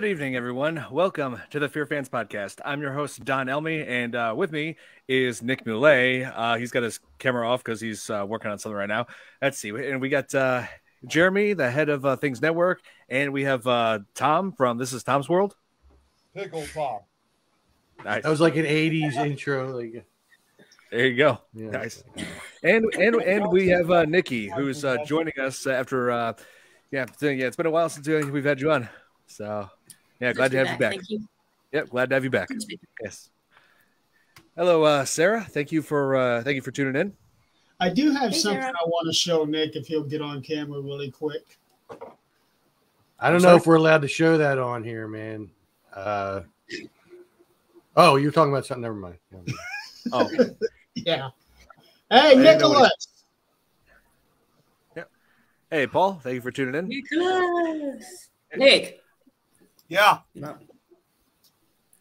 Good evening, everyone. Welcome to the Fearfans podcast. I'm your host, Don Elmy, and with me is Nick Moulet. He's got his camera off because he's working on something right now. Let's see. And we got Jeremy, the head of Things Network, and we have Tom from This is Tom's World. Pickle Tom. Nice. That was like an 80s intro. Like, there you go. yeah. Nice. And we have Nikki, who's joining us after, it's been a while since we've had you on. So, yeah, glad to have you back. Thank you. Yep, glad to have you back. Yes. Hello, Sarah. Thank you for tuning in. I do have something Sarah. I want to show Nick if he'll get on camera really quick. I don't know if we're allowed to show that on here, man. Oh, you're talking about something. Never mind. Oh, Yeah. Hey, Nicholas. yeah. Hey, Paul. Thank you for tuning in. Nicholas. Nick. Yeah, No.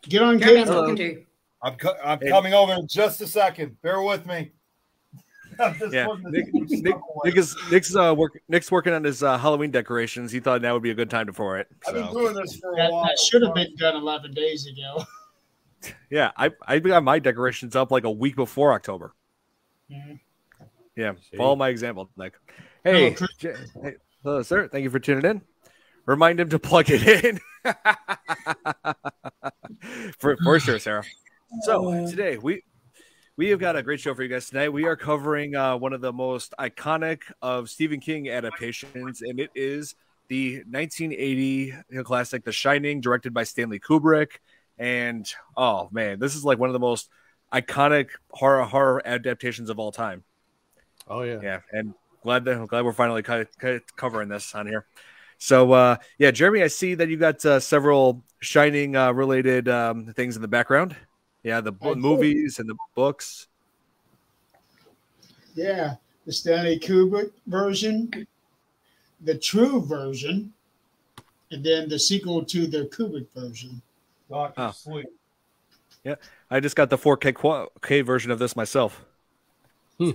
Get on Jeremy's camera. talking to you. I'm coming over in just a second. Bear with me. Yeah, Nick's working on his Halloween decorations. He thought now would be a good time for it. I've been So. doing this for a That, while. that should have been done 11 days ago. Yeah, I got my decorations up like a week before October. Mhm. Yeah, See? follow my example, Nick. Hey, hey, hello, sir. Thank you for tuning in. Remind him to plug it in. for sure, Sarah. So today we have got a great show for you guys tonight. We are covering one of the most iconic of Stephen King adaptations, and it is the 1980 classic, The Shining, directed by Stanley Kubrick. And oh man, this is like one of the most iconic horror adaptations of all time. Oh, yeah. Yeah, and glad we're finally covering this on here. So yeah, Jeremy, I see that you got several Shining related things in the background. Yeah, the movies and the books. Yeah. The Stanley Kubrick version, the true version, and then the sequel to the Kubrick version. Doctor Sleep. Yeah, I just got the 4K version of this myself. They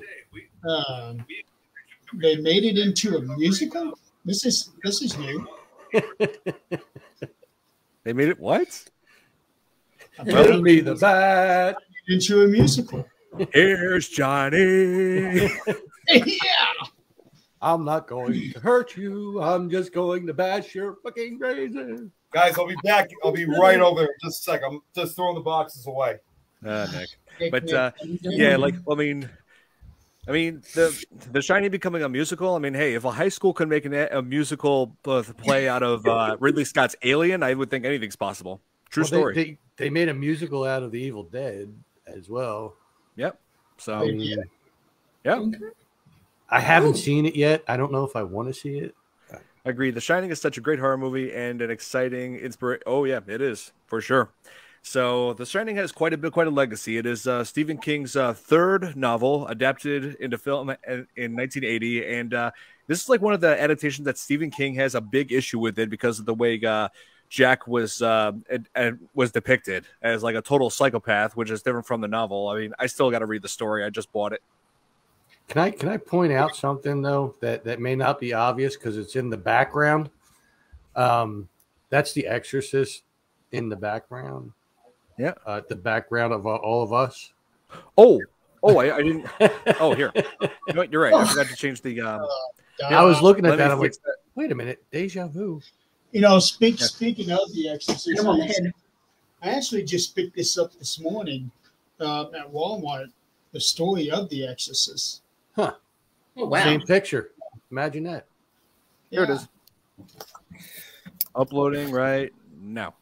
made it into a musical. This is new. They made it what? Tell me the bat. Into a musical. Here's Johnny. Yeah. I'm not going to hurt you. I'm just going to bash your fucking brains. Guys, I'll be back. I'll be right over there in just a second. I'm just throwing the boxes away. Nick. But yeah, like I mean, the Shining becoming a musical. I mean, hey, if a high school could make a musical play out of Ridley Scott's Alien, I would think anything's possible. True story. They made a musical out of The Evil Dead as well. Yep. So Yeah. yeah, I haven't seen it yet. I don't know if I want to see it. I agree. The Shining is such a great horror movie and an exciting inspiration. Oh yeah, it is for sure. So The Shining has quite a legacy. It is Stephen King's third novel adapted into film in 1980, and this is like one of the adaptations that Stephen King has a big issue with it because of the way Jack was depicted as like a total psychopath, which is different from the novel. I mean, I still got to read the story. I just bought it. Can I point out something though that may not be obvious because it's in the background? That's The Exorcist in the background. Yeah, the background of all of us. Oh, I didn't. Oh, here. You know what? You're right. I forgot to change the. I was looking at that. I'm like, fix that. wait a minute, deja vu. You know, speaking of The Exorcist, Come on, man. I actually just picked this up this morning at Walmart. The story of The Exorcist. Huh? Oh, wow. Same picture. Imagine that. Here it is. Uploading right now.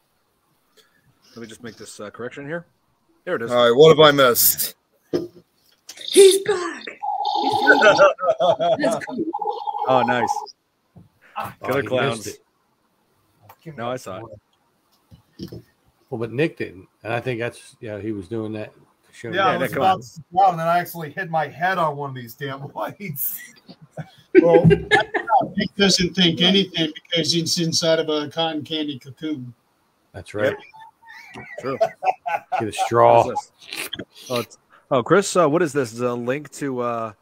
Let me just make this correction here. There it is. All right, what have I missed? He's back. That's cool. Oh, nice. Killer he Clowns. missed it. No, I saw it. Well, but Nick didn't, and I think that's he was doing that to show. Yeah, I Nick, was come about on. to sit down, and then I actually hit my head on one of these damn lights. Well, Nick doesn't think anything because he's inside of a cotton candy cocoon. That's right. True. Get a straw. What is this? Chris, what is this? Is it a link to? I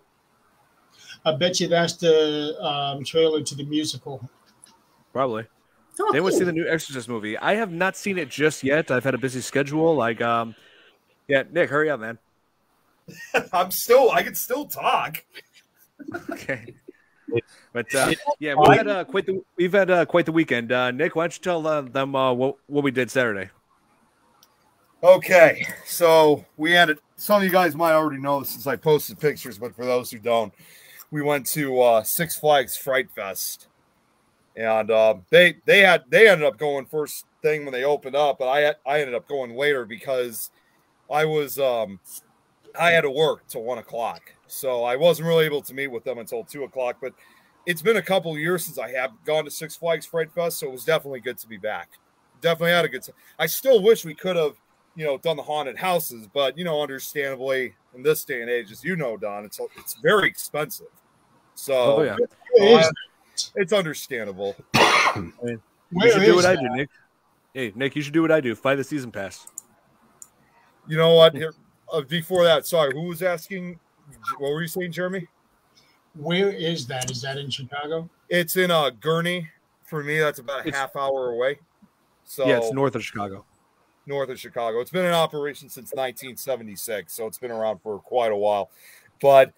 bet you that's the trailer to the musical. Probably. Oh, They want to see cool. the new Exorcist movie. I have not seen it just yet. I've had a busy schedule. Yeah, Nick, hurry up, man. I can still talk. Okay. But yeah, we've had quite the weekend. Nick, why don't you tell them what we did Saturday? Okay, so we had it. Some of you guys might already know this since I posted pictures, but for those who don't, we went to Six Flags Fright Fest, and they ended up going first thing when they opened up, but I ended up going later because I had to work till 1 o'clock, so I wasn't really able to meet with them until 2 o'clock. But it's been a couple of years since I have gone to Six Flags Fright Fest, so it was definitely good to be back. Definitely had a good time. I still wish we could have, done the haunted houses, but understandably in this day and age, as you know, Don, it's very expensive. So it's understandable. You should do what I do, Nick. Hey, Nick, you should do what I do. Buy the season pass. You know what? Here, before that, sorry, who was asking? What were you saying, Jeremy? Where is that? Is that in Chicago? It's in Gurney. For me, that's about a half hour away. So yeah, it's north of Chicago. North of Chicago. It's been in operation since 1976, so it's been around for quite a while. But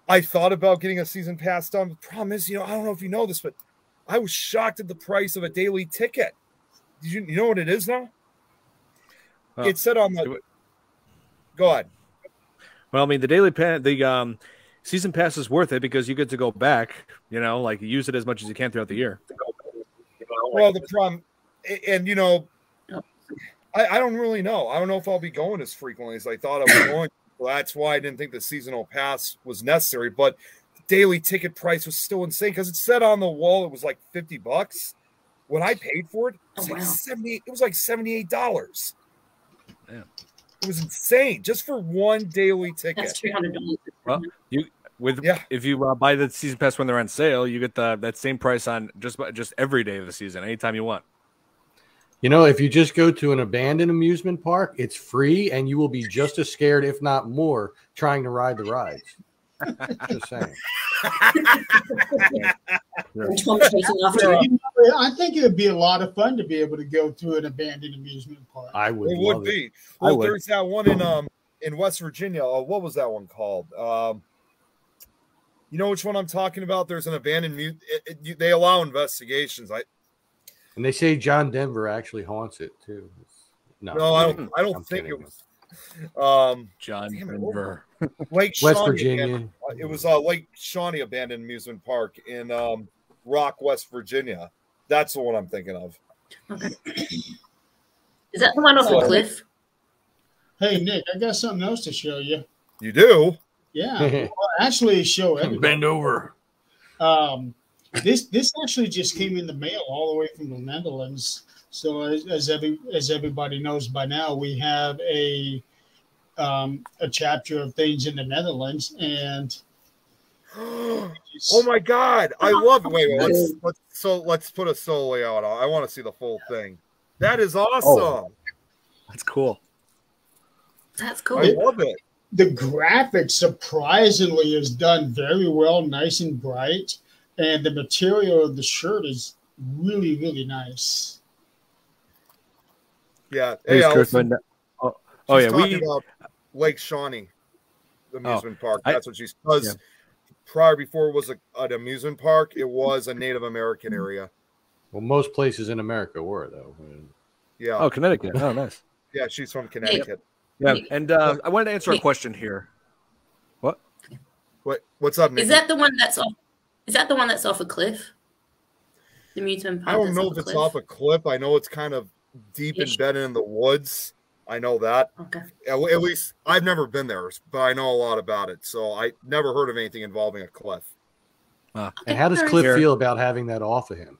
I thought about getting a season pass done. The problem is, I don't know if you know this, but I was shocked at the price of a daily ticket. Did you know what it is now? It said on the. Go ahead. Well, I mean, the season pass is worth it because you get to go back. Use it as much as you can throughout the year. Well, the problem, and I don't really know. I don't know if I'll be going as frequently as I thought I was going. Well, that's why I didn't think the seasonal pass was necessary. But the daily ticket price was still insane because it said on the wall it was like $50. When I paid for it, it was like $78. Yeah. It was insane just for one daily ticket. That's $300. Well, if you buy the season pass when they're on sale, you get that same price on just every day of the season, anytime you want. If you just go to an abandoned amusement park, it's free, and you will be just as scared, if not more, trying to ride the rides. Just saying. I think it would be a lot of fun to be able to go to an abandoned amusement park. I would. It would be. Well, there's that one in West Virginia. What was that one called? You know which one I'm talking about? There's an abandoned. They allow investigations. And they say John Denver actually haunts it too. No, I don't think it was. John Denver. Lake West Shawnee Virginia. It was Lake Shawnee Abandoned Amusement Park in Rock, West Virginia. That's the one I'm thinking of. Okay. Is that the one off the cliff? Hey, Nick, I got something else to show you. You do? Yeah. Well, actually, show everybody. Bend over. This actually just came in the mail all the way from the Netherlands. So as everybody knows by now, we have a chapter of things in the Netherlands, and oh my God, I love it. Wait, let's put a solo out. I want to see the full thing. That is awesome. Oh, that's cool. That's cool. I love it. The graphics surprisingly is done very well, nice and bright. And the material of the shirt is really, really nice. Yeah. Hey, Allison, yeah, talking about Lake Shawnee amusement park. That's what she's because before it was an amusement park, it was a Native American area. Well, most places in America were though. Yeah. Oh, Connecticut. Oh, nice. Yeah, she's from Connecticut. Yeah, and I wanted to answer a question here. What? What's up, Nick? Is that the one that's off? Is that the one that's off a cliff? The amusement park. I don't know if it's off a cliff. I know it's kind of deep embedded in the woods. I know that. Okay. At least I've never been there, but I know a lot about it. So I never heard of anything involving a cliff. And how does Cliff feel about having that off of him?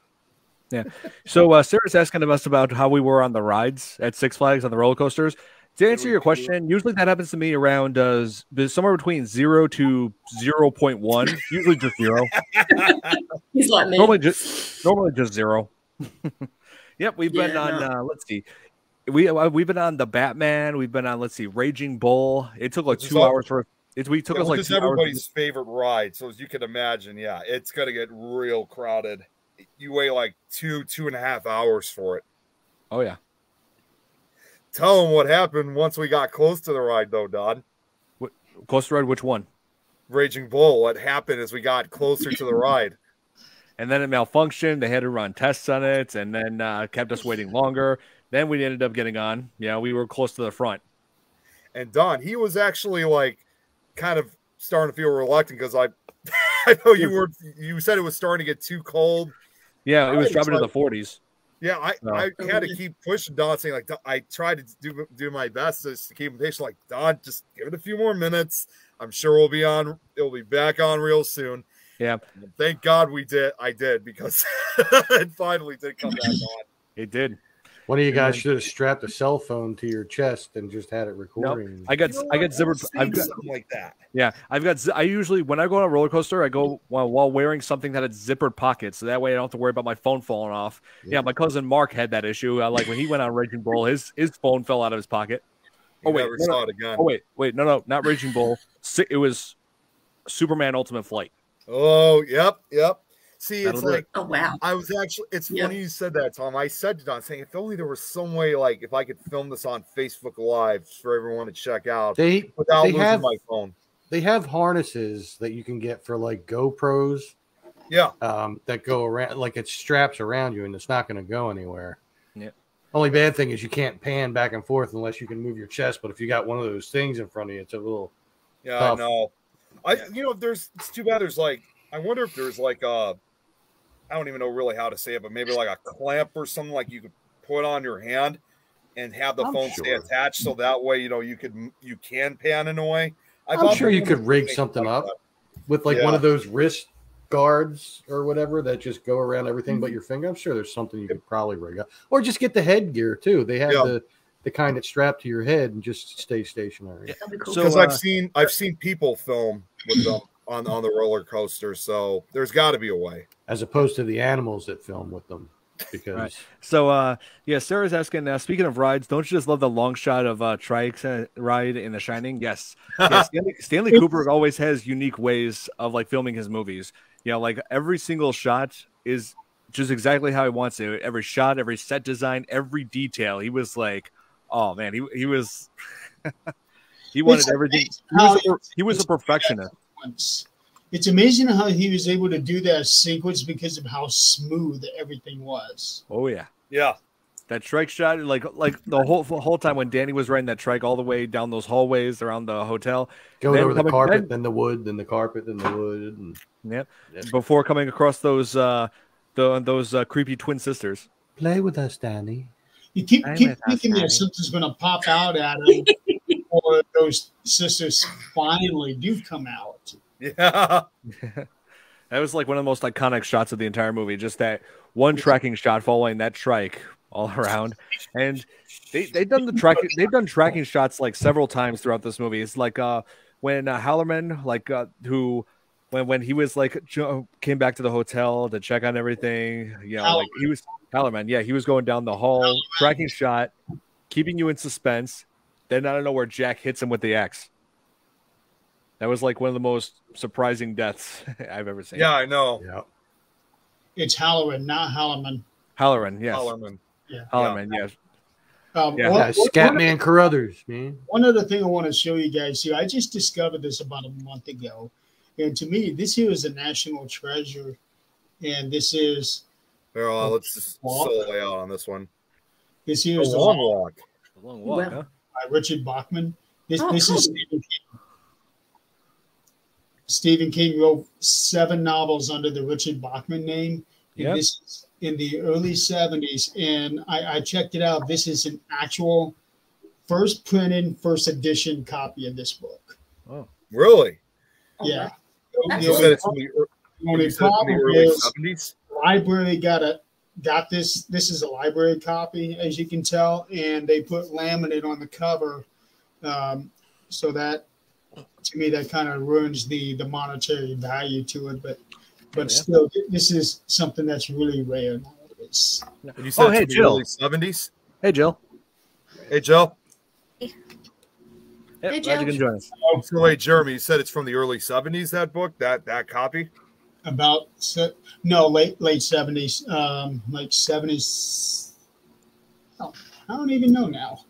Yeah. So Sarah's asking us about how we were on the rides at Six Flags on the roller coasters. To answer your question, usually that happens to me around somewhere between 0 to 0.1, usually just 0. He's like me. Normally just 0. Yep, we've been on. Let's see, we've been on the Batman. We've been on. Let's see, Raging Bull. It took like 2 hours for. We took us like 2 hours. Everybody's favorite ride. So as you can imagine, it's gonna get real crowded. you wait like 2.5 hours for it. Oh yeah. Tell them what happened once we got close to the ride, though, Don. Close to ride, which one? Raging Bull. What happened as we got closer to the ride? And then it malfunctioned. They had to run tests on it, and then kept us waiting longer. Then we ended up getting on. Yeah, we were close to the front. And Don, he was actually like kind of starting to feel reluctant because I know you said it was starting to get too cold. Yeah, it was dropping to the 40s. Yeah, I had to keep pushing Don, saying like I tried to do my best to keep him patient. Like, Don, just give it a few more minutes. I'm sure we'll be on. It'll be back on real soon. Yeah. And thank God we did. I did, because it finally did come back on. It did. One of you guys should have strapped a cell phone to your chest and just had it recording. No, I got zippered. I've got something like that. Yeah, I usually, when I go on a roller coaster, I go while wearing something that had zippered pockets, so that way I don't have to worry about my phone falling off. Yeah, my cousin Mark had that issue. Like when he went on Raging Bull, his phone fell out of his pocket. Never saw it again. Oh wait, no, not Raging Bull. It was Superman Ultimate Flight. Oh, yep. See, That'll it's like, Oh wow. I was actually, it's funny you said that, Tom. I said to Don, saying, if only there was some way, like, if I could film this on Facebook Live for everyone to check out without losing my phone. They have harnesses that you can get for like GoPros. Yeah. That go around, like it straps around you and it's not going to go anywhere. Yeah. Only bad thing is you can't pan back and forth unless you can move your chest. But if you got one of those things in front of you, it's a little. Yeah, tough. I know. It's too bad. There's like, I wonder if there's like I don't even know really how to say it, but maybe like a clamp or something like you could put on your hand and have the phone stay attached, so that way you can pan in a way. I'm sure you could rig something up with like one of those wrist guards or whatever that just go around everything but your finger. I'm sure there's something you could probably rig up, or just get the headgear too. They have the kind that's strapped to your head and just stay stationary. That'd be cool. Because So, I've seen people film with them on the roller coaster, so there's got to be a way. As opposed to the animals that film with them. Because right. So Sarah's asking, speaking of rides, don't you just love the long shot of Trike's ride in The Shining? Yes. Stanley Kubrick always has unique ways of like filming his movies. Like every single shot is just exactly how he wants it. Every shot, every set design, every detail. He was like, oh man, he was he wanted everything. He was a perfectionist. It's amazing how he was able to do that sequence because of how smooth everything was. Oh yeah, yeah. That trike shot, like the whole time when Danny was riding that trike all the way down those hallways around the hotel, going over the carpet, then the wood, then the carpet, then the wood, and before coming across those creepy twin sisters. Play with us, Danny. You keep thinking that something's going to pop out at him, or those sisters finally do come out. Yeah. That was like one of the most iconic shots of the entire movie. Just that one tracking shot following that trike all around. And they've done tracking shots like several times throughout this movie. It's like when Hallerman, when he was like came back to the hotel to check on everything, like he was Hallerman, he was going down the hall, tracking shot, keeping you in suspense. Then out of nowhere, Jack hits him with the axe. That was like one of the most surprising deaths I've ever seen. Yeah, I know. Yeah. It's Halloran, not Hallerman. Halloran, yes. Hallerman. Yeah. Hallerman, yes. Scatman Carruthers, man. One other thing I want to show you guys here. I just discovered this about a month ago. And to me, this here is a national treasure. And this is... Here, let's just slow lay out on this one. This here is The Long Walk. The Long Walk, huh? By Richard Bachman. This cool. is Stephen King. Stephen King wrote 7 novels under the Richard Bachman name. And this is in the early 70s. And I checked it out. This is an actual first printed, first edition copy of this book. Oh, really? Yeah. You said it's in the early 70s? Library got this. This is a library copy, as you can tell. And they put laminate on the cover. So that, to me, that kind of ruins the monetary value to it. But still, this is something that's really rare nowadays. And you said hey, Jill. Early 70s? Hey, Jill. Hey, Jill. Glad you can join us. So wait, Jeremy, you said it's from the early 70s, that book, that copy? About no late 70s, like 70s. Oh, I don't even know now.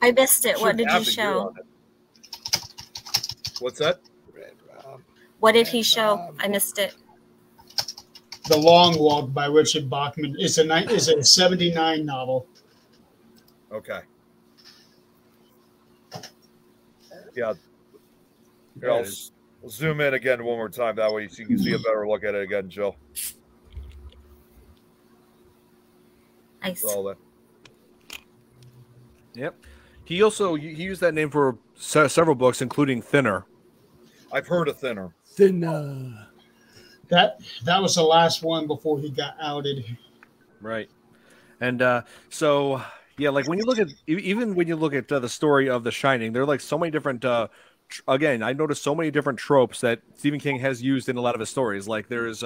I missed it. What Should did have you the year show? on it. What's that? What did he show? I missed it. The Long Walk by Richard Bachman. It's a 79 novel. Okay. Yeah. Here, I'll zoom in again one more time. That way you can see a better look at it again, Jill. Nice. All that. Yep. He used that name for several books, including Thinner. I've heard of Thinner. Thinner. That was the last one before he got outed. Right. And so, yeah, like when you look at, even when you look at the story of The Shining, there are like so many different, again, I noticed so many different tropes that Stephen King has used in a lot of his stories. Like there's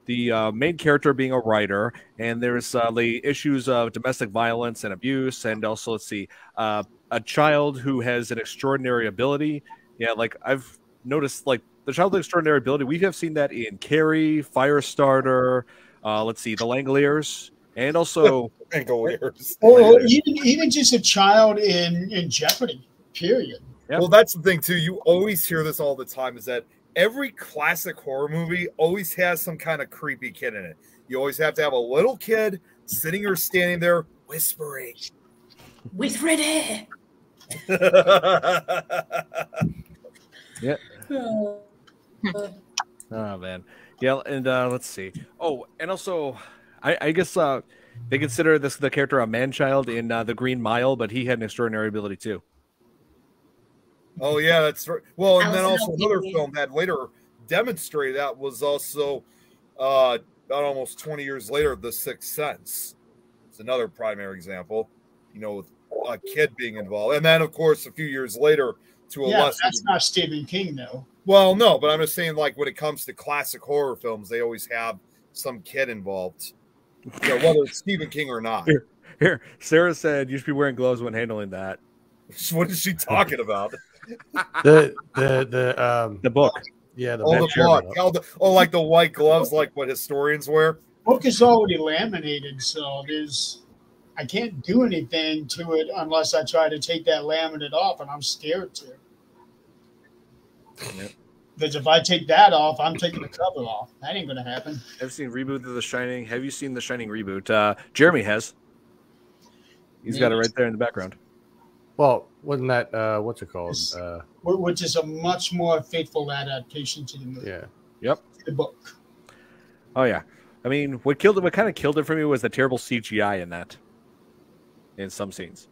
the main character being a writer, and there's the issues of domestic violence and abuse, and also, let's see, a child who has an extraordinary ability. Yeah, like I've noticed, like the child with extraordinary ability, we have seen that in Carrie, Firestarter, let's see, The Langoliers, and also Langoliers. Or even just a child in Jeopardy, period. Yep. Well, that's the thing, too. You always hear this all the time, is that every classic horror movie always has some kind of creepy kid in it. You always have to have a little kid sitting or standing there whispering. With red hair. Yeah. Oh man. Yeah, and let's see. Oh, and also, I guess they consider the character a man-child in The Green Mile, but he had an extraordinary ability too. Oh yeah, that's right. Well, and then Allison also another Janney. film that later demonstrated that was also about almost 20 years later, The Sixth Sense. It's another primary example, with a kid being involved. And then, of course, a few years later, to a lesser. That's not Stephen King, though. Well, no, but I'm just saying, like, when it comes to classic horror films, they always have some kid involved, whether it's Stephen King or not. Here, Sarah said you should be wearing gloves when handling that. What is she talking about? The book. Yeah, The book. Like the white gloves, like what historians wear. Book is already laminated, so I can't do anything to it unless I try to take that laminate off, and I'm scared to. Yep. Because if I take that off, I'm taking the cover off. That ain't gonna happen. I've seen reboot of The Shining. Have you seen The Shining reboot? Jeremy has. He's got it right there in the background. Well, wasn't that what's it called? Which is a much more faithful adaptation to the movie. Yeah. Yep. The book. Oh yeah. I mean, what kind of killed it for me was the terrible CGI in that. In some scenes,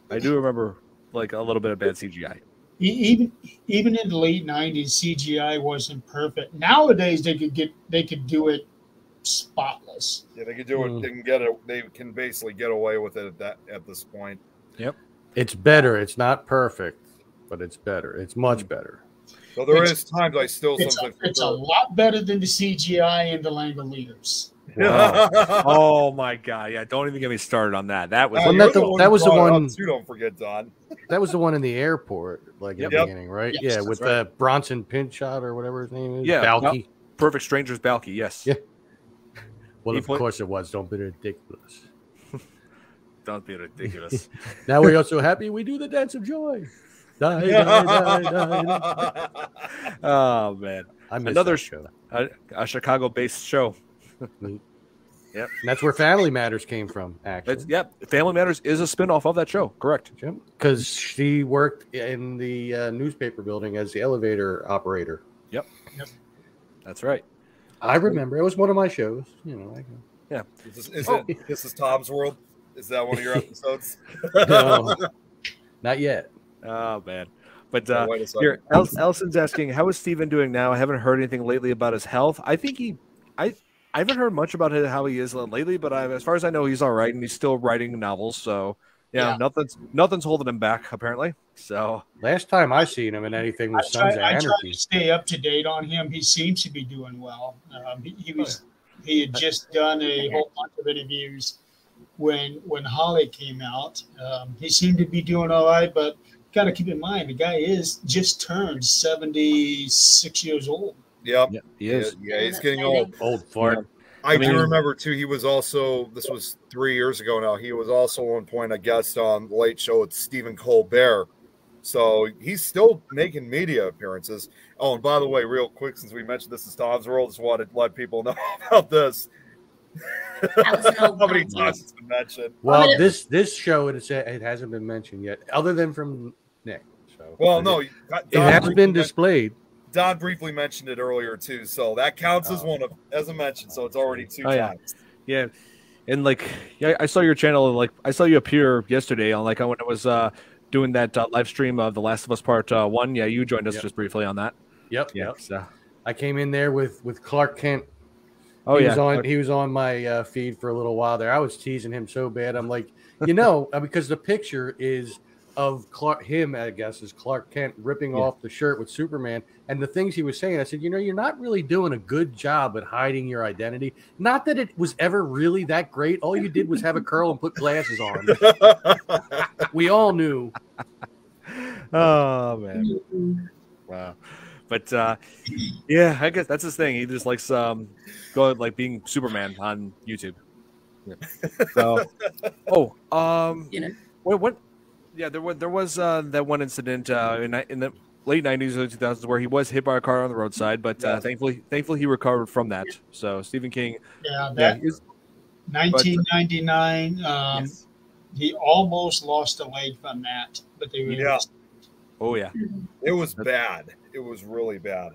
I do remember like a little bit of bad CGI. Even in the late '90s, CGI wasn't perfect. Nowadays, they could do it spotless. Yeah, they can do it. They can get it. They can basically get away with it at this point. Yep. It's better. It's not perfect, but it's better. It's much better. So there is times I still It's sometimes a lot better than the CGI in the Langoliers. Wow. Oh my god! Yeah, don't even get me started on that. That was that was the one. Too, don't forget, Don. That was the one in the airport, like at the beginning, right? Yes, yeah, with right. Bronson Pinchot or whatever his name is. Yeah, Balky. Perfect Strangers Balky. Yes. Yeah. Well, of course it was. Don't be ridiculous. Don't be ridiculous. Now we're also happy we do the dance of joy. Die, die, die, die. Oh man, I miss another that show. A Chicago-based show. Yep. And that's where Family Matters came from, actually. Family Matters is a spinoff of that show. Correct. Because she worked in the newspaper building as the elevator operator. Yep. That's right. I remember. It was one of my shows. Yeah. This is Tom's World? Is that one of your episodes? No, not yet. Oh, man. But wait a second. here, Allison's asking, how is Steven doing now? I haven't heard anything lately about his health. I think I haven't heard much about how he is lately, but as far as I know, he's all right, and he's still writing novels. So, yeah. nothing's holding him back, apparently. So last time I seen him in anything was Sons of Anarchy. I try to stay up to date on him. He seems to be doing well. He had just done a whole bunch of interviews when Holly came out. He seemed to be doing all right, but got to keep in mind the guy is just turned 76 years old. Yep. Yeah, he is. Yeah, he's getting old. Old fart. Yeah. I mean- do remember too. He was also. This was 3 years ago now. He was also one point a guest on the Late Show with Stephen Colbert. So he's still making media appearances. Oh, and by the way, real quick, since we mentioned this is Tom's World, just wanted to let people know about this. How many times it's been mentioned? Well, this show it hasn't been mentioned yet, other than from Nick. So Well, no, it has been displayed. Don briefly mentioned it earlier too, so that counts as one of, as I mentioned. So it's already 2 times. Yeah, and like, yeah, I saw your channel. Like, I saw you appear yesterday on when it was doing that live stream of The Last of Us Part 1. Yeah, you joined us just briefly on that. Yep. Yeah. Yep. So. I came in there with Clark Kent. Oh, He was on my feed for a little while there. I was teasing him so bad. I'm like, because the picture is of him, I guess, is Clark Kent ripping off the shirt with Superman. And the things he was saying, I said, you're not really doing a good job at hiding your identity. Not that it was ever really that great. All you did was have a curl and put glasses on. We all knew. Oh, man. Wow. But yeah, I guess that's his thing. He just likes going being Superman on YouTube. Yeah. So, what? Yeah, there was that one incident in the late '90s, early 2000s where he was hit by a car on the roadside, but thankfully he recovered from that. So Stephen King, 1999. He almost lost a leg from that, but they really. Oh yeah, it was bad. It was really bad.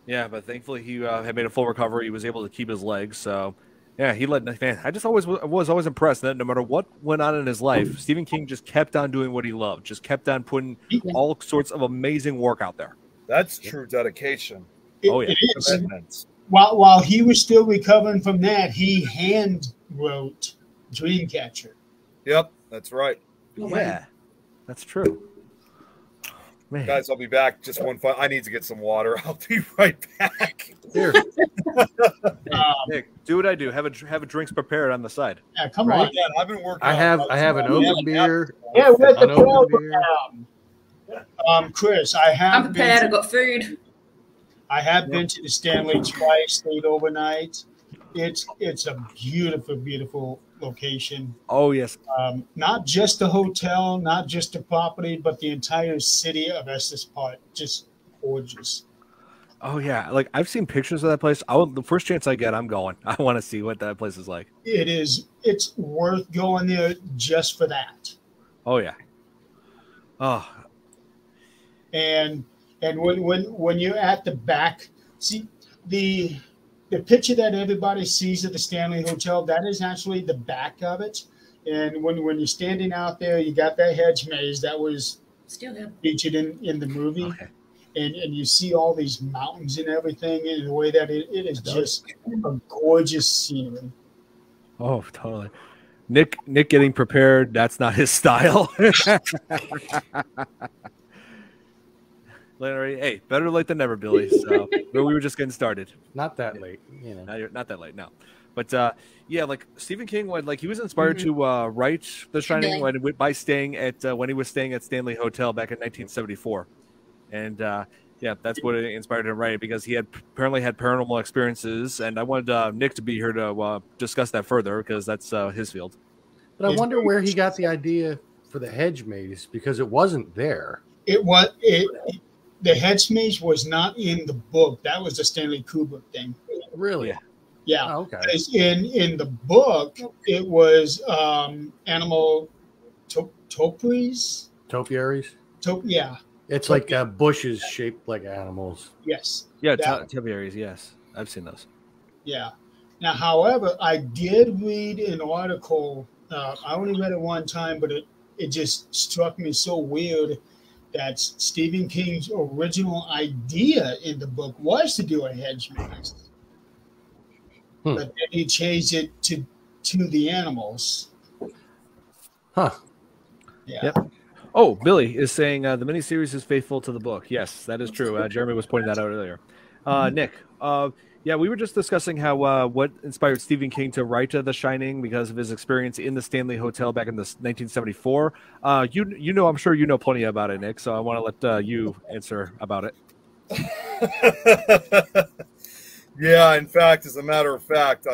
Yeah, but thankfully he had made a full recovery. He was able to keep his legs. So, yeah, I just was always impressed that no matter what went on in his life, Stephen King just kept on doing what he loved. Just kept on putting all sorts of amazing work out there. That's true dedication. It is. While he was still recovering from that, he hand wrote Dreamcatcher. Yep, that's right. Yeah, that's true. Man. Guys, I'll be back. Just one fun. I need to get some water. I'll be right back. Here, Nick, do what I do. Have a drinks prepared on the side. Yeah, come on. Yeah, I've been working. I have an open beer. Yeah, with the program. Chris, I'm prepared. I've got food. I have been to the Stanley twice. Stayed overnight. It's a beautiful, beautiful location. Oh yes. Not just the hotel, not just the property, but the entire city of Estes Park. Just gorgeous. Oh yeah, I've seen pictures of that place. The first chance I get, I'm going. I want to see what that place is like. It is. It's worth going there just for that. Oh yeah. Oh. And when you're at the back, see the picture that everybody sees at the Stanley Hotel, that is actually the back of it. And when you're standing out there, you got that hedge maze that was featured in the movie. Okay. And you see all these mountains and everything in the way that it is just a gorgeous scenery. Oh, totally. Nick getting prepared, that's not his style. Larry, hey, better late than never, Billy. So we were just getting started. Not that late, Not that late, no. But Stephen King he was inspired to write The Shining by staying at when he was staying at Stanley Hotel back in 1974, and that's what inspired him to write it, because he apparently had paranormal experiences, and I wanted Nick to be here to discuss that further because that's his field. But I wonder where he got the idea for the hedge maze, because it wasn't there. The hedge maze was not in the book. That was the Stanley Kubrick thing. Really? Yeah. Oh, okay. In the book, it was animal topiaries. Topiaries? Yeah. It's like bushes shaped like animals. Yes. Yeah, topiaries, yes. I've seen those. Yeah. Now, however, I did read an article. I only read it one time, but it just struck me so weird that Stephen King's original idea in the book was to do a hedge maze. But then he changed it to the animals. Huh. Yeah. Yep. Oh, Billy is saying the miniseries is faithful to the book. Yes, that is true. Jeremy was pointing that out earlier. Nick, we were just discussing how what inspired Stephen King to write The Shining because of his experience in the Stanley Hotel back in 1974. I'm sure you know plenty about it, Nick. So I want to let you answer about it. Yeah, in fact, as a matter of fact,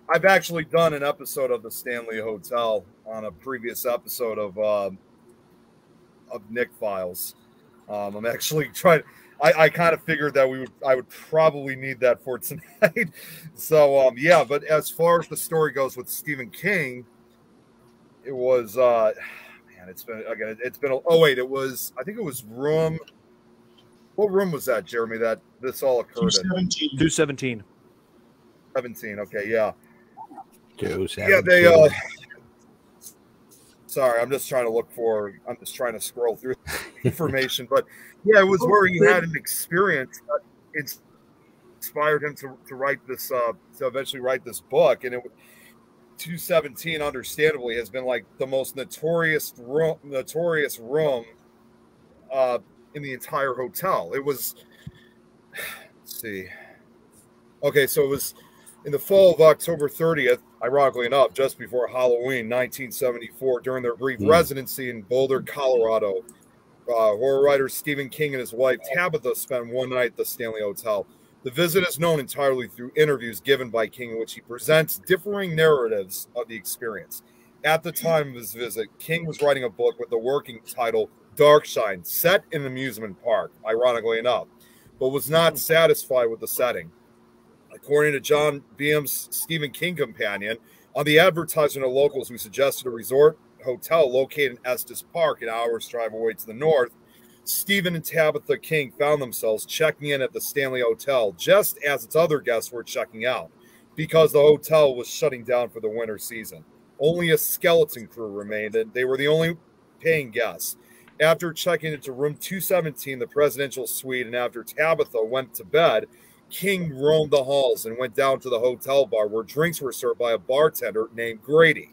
I've actually done an episode of the Stanley Hotel on a previous episode of Nick Files. I'm actually trying. I kind of figured that I would probably need that for tonight. So yeah, but as far as the story goes with Stephen King, it was man, it's been oh wait, I think it was room. What room was that, Jeremy, that this all occurred in? 217. 17. Okay, yeah. 217. Yeah, they sorry, I'm just trying to scroll through information, but yeah, it was where he had an experience that inspired him to write this to eventually write this book. And 217 understandably has been like the most notorious room in the entire hotel. It was, let's see. Okay, so it was in the fall of October 30th, ironically enough, just before Halloween 1974, during their brief residency in Boulder, Colorado. Horror writer Stephen King and his wife Tabitha spent one night at the Stanley Hotel. The visit is known entirely through interviews given by King in which he presents differing narratives of the experience. At the time of his visit, King was writing a book with the working title Darkshine, set in an amusement park, ironically enough, but was not satisfied with the setting. According to John Beam's Stephen King companion, on the advertisement of locals who suggested a resort hotel located in Estes Park, an hour's drive away to the north, Stephen and Tabitha King found themselves checking in at the Stanley Hotel just as its other guests were checking out, because the hotel was shutting down for the winter season. Only a skeleton crew remained, and they were the only paying guests. After checking into room 217, the presidential suite, and after Tabitha went to bed, King roamed the halls and went down to the hotel bar where drinks were served by a bartender named Grady.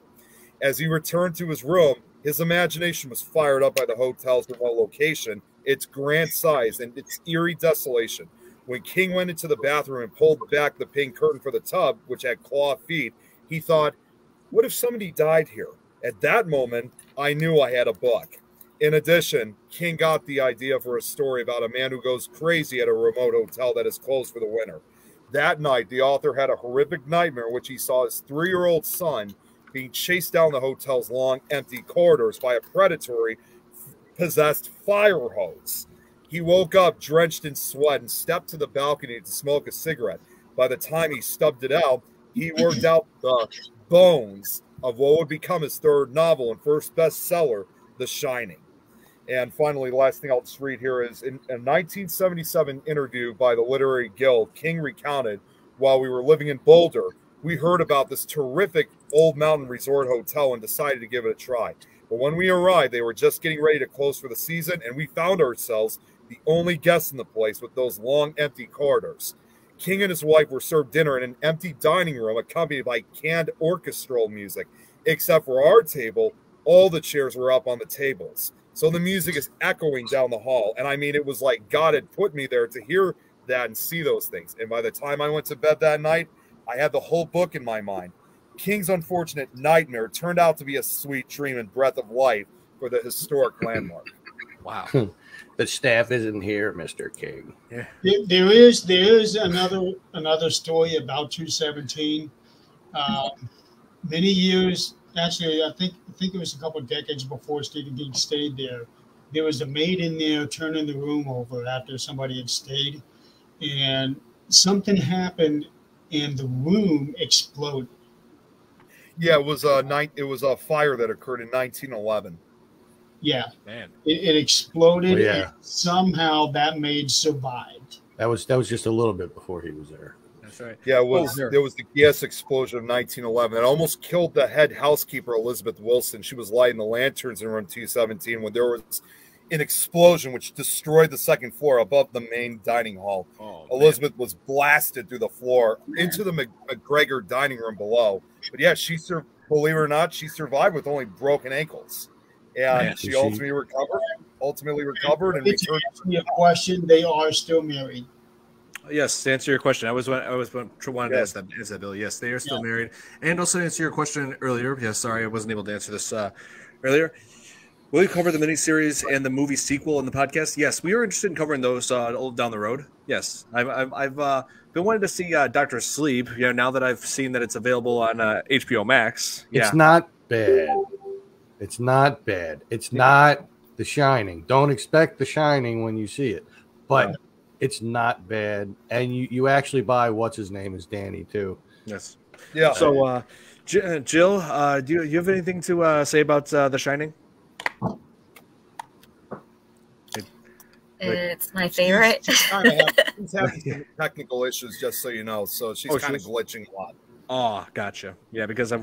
As he returned to his room, his imagination was fired up by the hotel's remote location, its grand size, and its eerie desolation. When King went into the bathroom and pulled back the pink curtain for the tub, which had claw feet, he thought, what if somebody died here? At that moment, I knew I had a book. In addition, King got the idea for a story about a man who goes crazy at a remote hotel that is closed for the winter. That night, the author had a horrific nightmare in which he saw his 3-year-old son being chased down the hotel's long, empty corridors by a predatory, possessed fire hose. He woke up drenched in sweat and stepped to the balcony to smoke a cigarette. By the time he stubbed it out, he worked out the bones of what would become his third novel and first bestseller, The Shining. And finally, the last thing I'll just read here is in a 1977 interview by the Literary Guild, King recounted, while we were living in Boulder, we heard about this terrific old mountain resort hotel and decided to give it a try. But when we arrived, they were just getting ready to close for the season, and we found ourselves the only guests in the place with those long, empty corridors. King and his wife were served dinner in an empty dining room accompanied by canned orchestral music. Except for our table, all the chairs were up on the tables. So the music is echoing down the hall. And I mean, it was like God had put me there to hear that and see those things. And by the time I went to bed that night, I had the whole book in my mind. King's unfortunate nightmare turned out to be a sweet dream and breath of life for the historic landmark. Wow. The staff isn't here, Mr. King. Yeah. There is another story about 217. Many years, actually, I think it was a couple of decades before Stephen King stayed there. There was a maid in there turning the room over after somebody had stayed, and something happened, and the room exploded. Yeah, it was a fire that occurred in 1911. Yeah, Man. It exploded, Oh, yeah. and somehow that maid survived. That was just a little bit before he was there. That's right. Yeah, there was the gas explosion of 1911. It almost killed the head housekeeper, Elizabeth Wilson. She was lighting the lanterns in room 217 when there was an explosion which destroyed the second floor above the main dining hall. Oh, Elizabeth was blasted through the floor into the McGregor dining room below. But yeah, believe it or not, she survived with only broken ankles. And she ultimately recovered and returned. To answer your question, they are still married. Yes, to answer your question, I was wanted to ask that, Bill. Yes, they are still married. And also to answer your question earlier. Yes, sorry, I wasn't able to answer this earlier. Will you cover the miniseries and the movie sequel in the podcast? Yes, we are interested in covering those down the road. Yes, I've been wanting to see Doctor Sleep. You know, now that I've seen that it's available on HBO Max. Yeah, It's not bad. It's not bad. It's not The Shining. Don't expect The Shining when you see it, but it's not bad. And you actually buy what's his name is Danny too. yes, Yeah. So, Jill, do you have anything to say about The Shining? It's my favorite. She's having some technical issues, just so you know. So she's kind of glitching a lot. Oh, gotcha. Yeah, because I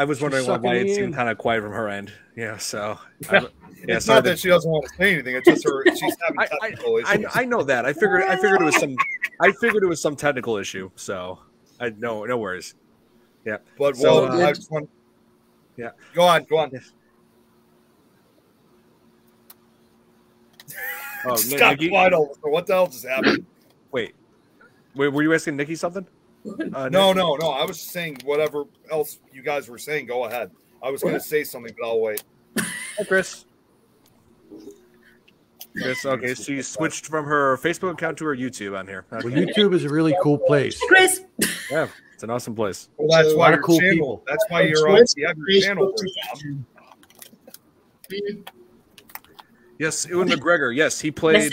was wondering why it seemed kind of quiet from her end. Yeah, so it's not that she doesn't want to say anything. It's just she's having technical issues. I know that. I figured it was some. I figured it was some technical issue. So no worries. Yeah, but so, I just want. Yeah, go on. Yes. Oh, Scott Nikki? What the hell just happened? Wait, were you asking Nikki something? No. I was saying whatever else you guys were saying. Go ahead. I was going to say something, but I'll wait. Hi, Chris. Chris, okay, so you switched from her Facebook account to her YouTube on here. Okay. Well, YouTube is a really cool place. Chris. Yeah, it's an awesome place. Well, that's why your cool channel. people. That's why you're on. You have your channel. Yes, Ewan McGregor. Yes, he played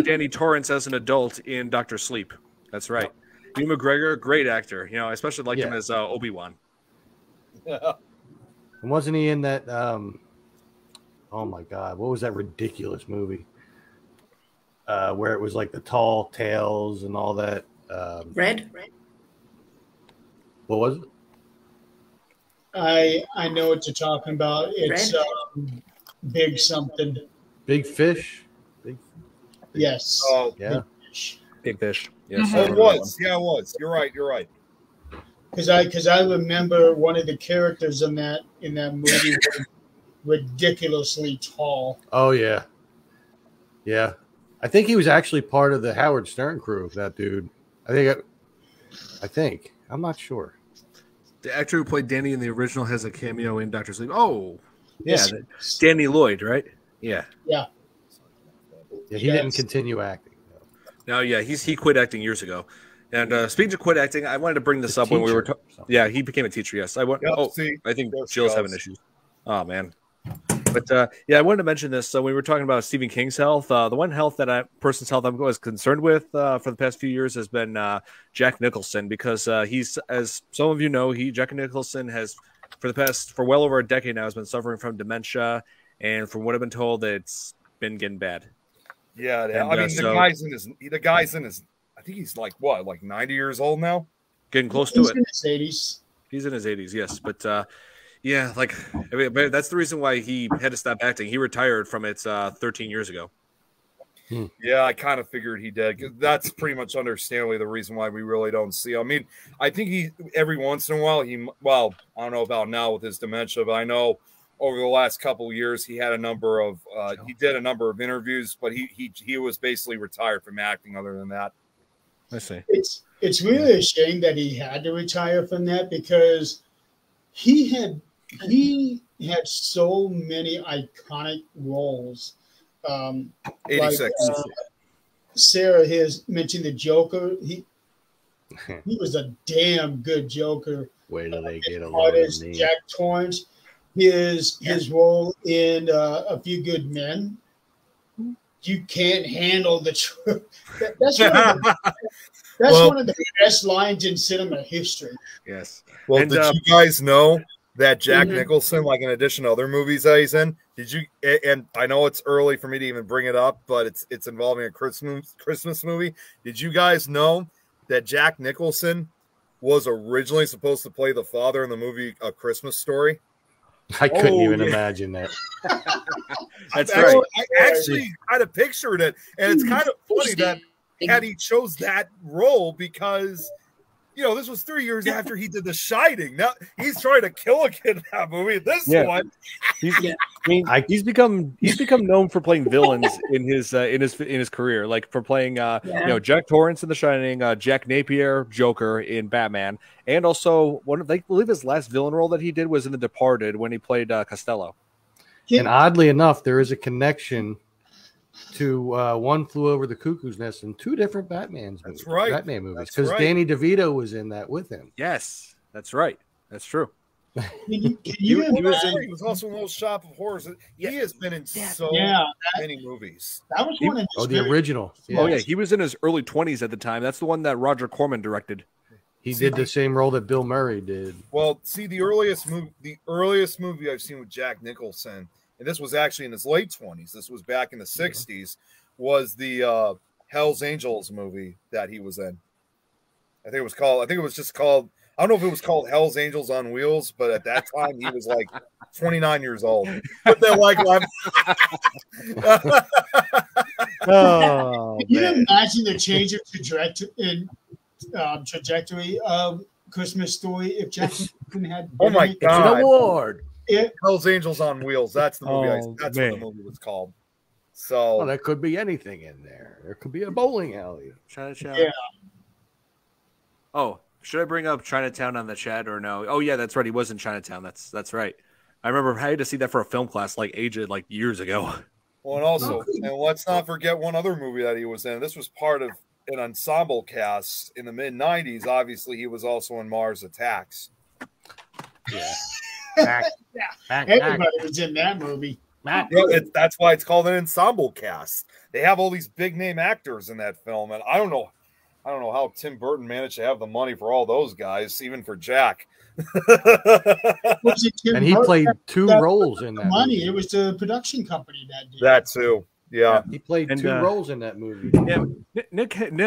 Danny Torrance as an adult in Doctor Sleep. That's right. Ewan McGregor, great actor. You know, I especially liked him as Obi-Wan. Yeah. And wasn't he in that? Oh my God, what was that ridiculous movie? Where it was like the tall tales and all that. Red. What was it? I know what you're talking about. It's big something. Big Fish. Yes. Oh yeah. Big Fish. Yes. It was. Yeah, it was. You're right. Because I remember one of the characters in that movie was ridiculously tall. Oh yeah. Yeah. I think he was actually part of the Howard Stern crew, that dude. I think. I'm not sure. The actor who played Danny in the original has a cameo in Doctor Sleep. Oh, yeah. Yes. Danny Lloyd, right? Yeah. Yeah. Yeah, he didn't continue acting. No, yeah, he quit acting years ago. And speaking of quit acting, I wanted to bring this up when we were yeah, he became a teacher, yes. I think Jill's having issues. Oh, man. But, I wanted to mention this. So we were talking about Stephen King's health. The one person's health I was concerned with for the past few years has been Jack Nicholson, because he's, as some of you know, Jack Nicholson has, for well over a decade now, has been suffering from dementia. And from what I've been told, it's been getting bad. Yeah, and, I mean, the guy's in his, I think he's like 90 years old now? Getting close to it. He's in his 80s. He's in his 80s, yes. But, that's the reason why he had to stop acting. He retired from it 13 years ago. Yeah, I kind of figured he did. That's pretty much understandably the reason why we really don't see him. I mean, I think every once in a while, I don't know about now with his dementia, but I know over the last couple of years, he had a number of interviews, but he was basically retired from acting other than that. I see. It's really a shame that he had to retire from that, because he had so many iconic roles. 86. Like, Sarah has mentioned the Joker. He was a damn good Joker. Where do they get along? Jack Torrance. His role in A Few Good Men. You can't handle the truth. That's one of the best lines in cinema history. Yes. Well, did you guys know that Jack Nicholson, like in addition to other movies that he's in, and I know it's early for me to even bring it up, but it's involving a Christmas movie. Did you guys know that Jack Nicholson was originally supposed to play the father in the movie A Christmas Story? I couldn't even imagine that. That's right. I actually kind of pictured it, and it's kind of funny that he chose that role, because this was 3 years after he did The Shining. Now he's trying to kill a kid in that movie. This one, mean, he's become known for playing villains in his career, like for playing Jack Torrance in The Shining, Jack Napier, Joker in Batman, and also I believe his last villain role that he did was in The Departed when he played Costello. And oddly enough, there is a connection to One Flew Over the Cuckoo's Nest in two different Batman movies, because Danny DeVito was in that with him. Yes, that's right. That's true. He was also in Little Shop of Horrors. He has been in many movies. That was one of his the original. Yeah. Oh yeah, he was in his early 20s at the time. That's the one that Roger Corman directed. He did the same role that Bill Murray did. Well, see, the earliest movie I've seen with Jack Nicholson, and this was actually in his late 20s. This was back in the 60s. Was the Hell's Angels movie that he was in? I think it was just called. I don't know if it was called Hell's Angels on Wheels, but at that time he was like 29 years old. But they're like, can you imagine the change of trajectory of Christmas Story if Jack Nicholson had? Oh my God! An award. Hell's Angels on Wheels. That's the movie. That's what the movie was called. So that could be anything in there. There could be a bowling alley. Chinatown. Yeah. Oh. Should I bring up Chinatown on the chat or no? Oh yeah, that's right. He was in Chinatown. That's right. I remember I had to see that for a film class years ago. Well, and also, and let's not forget one other movie that he was in. This was part of an ensemble cast in the mid-90s. Obviously, he was also in Mars Attacks. Yeah. Everybody was in that movie. That's why it's called an ensemble cast. They have all these big name actors in that film, and I don't know how Tim Burton managed to have the money for all those guys, even for Jack. And he played two roles in that money. movie. It was the production company that did that too. Yeah, he played two roles in that movie. Yeah,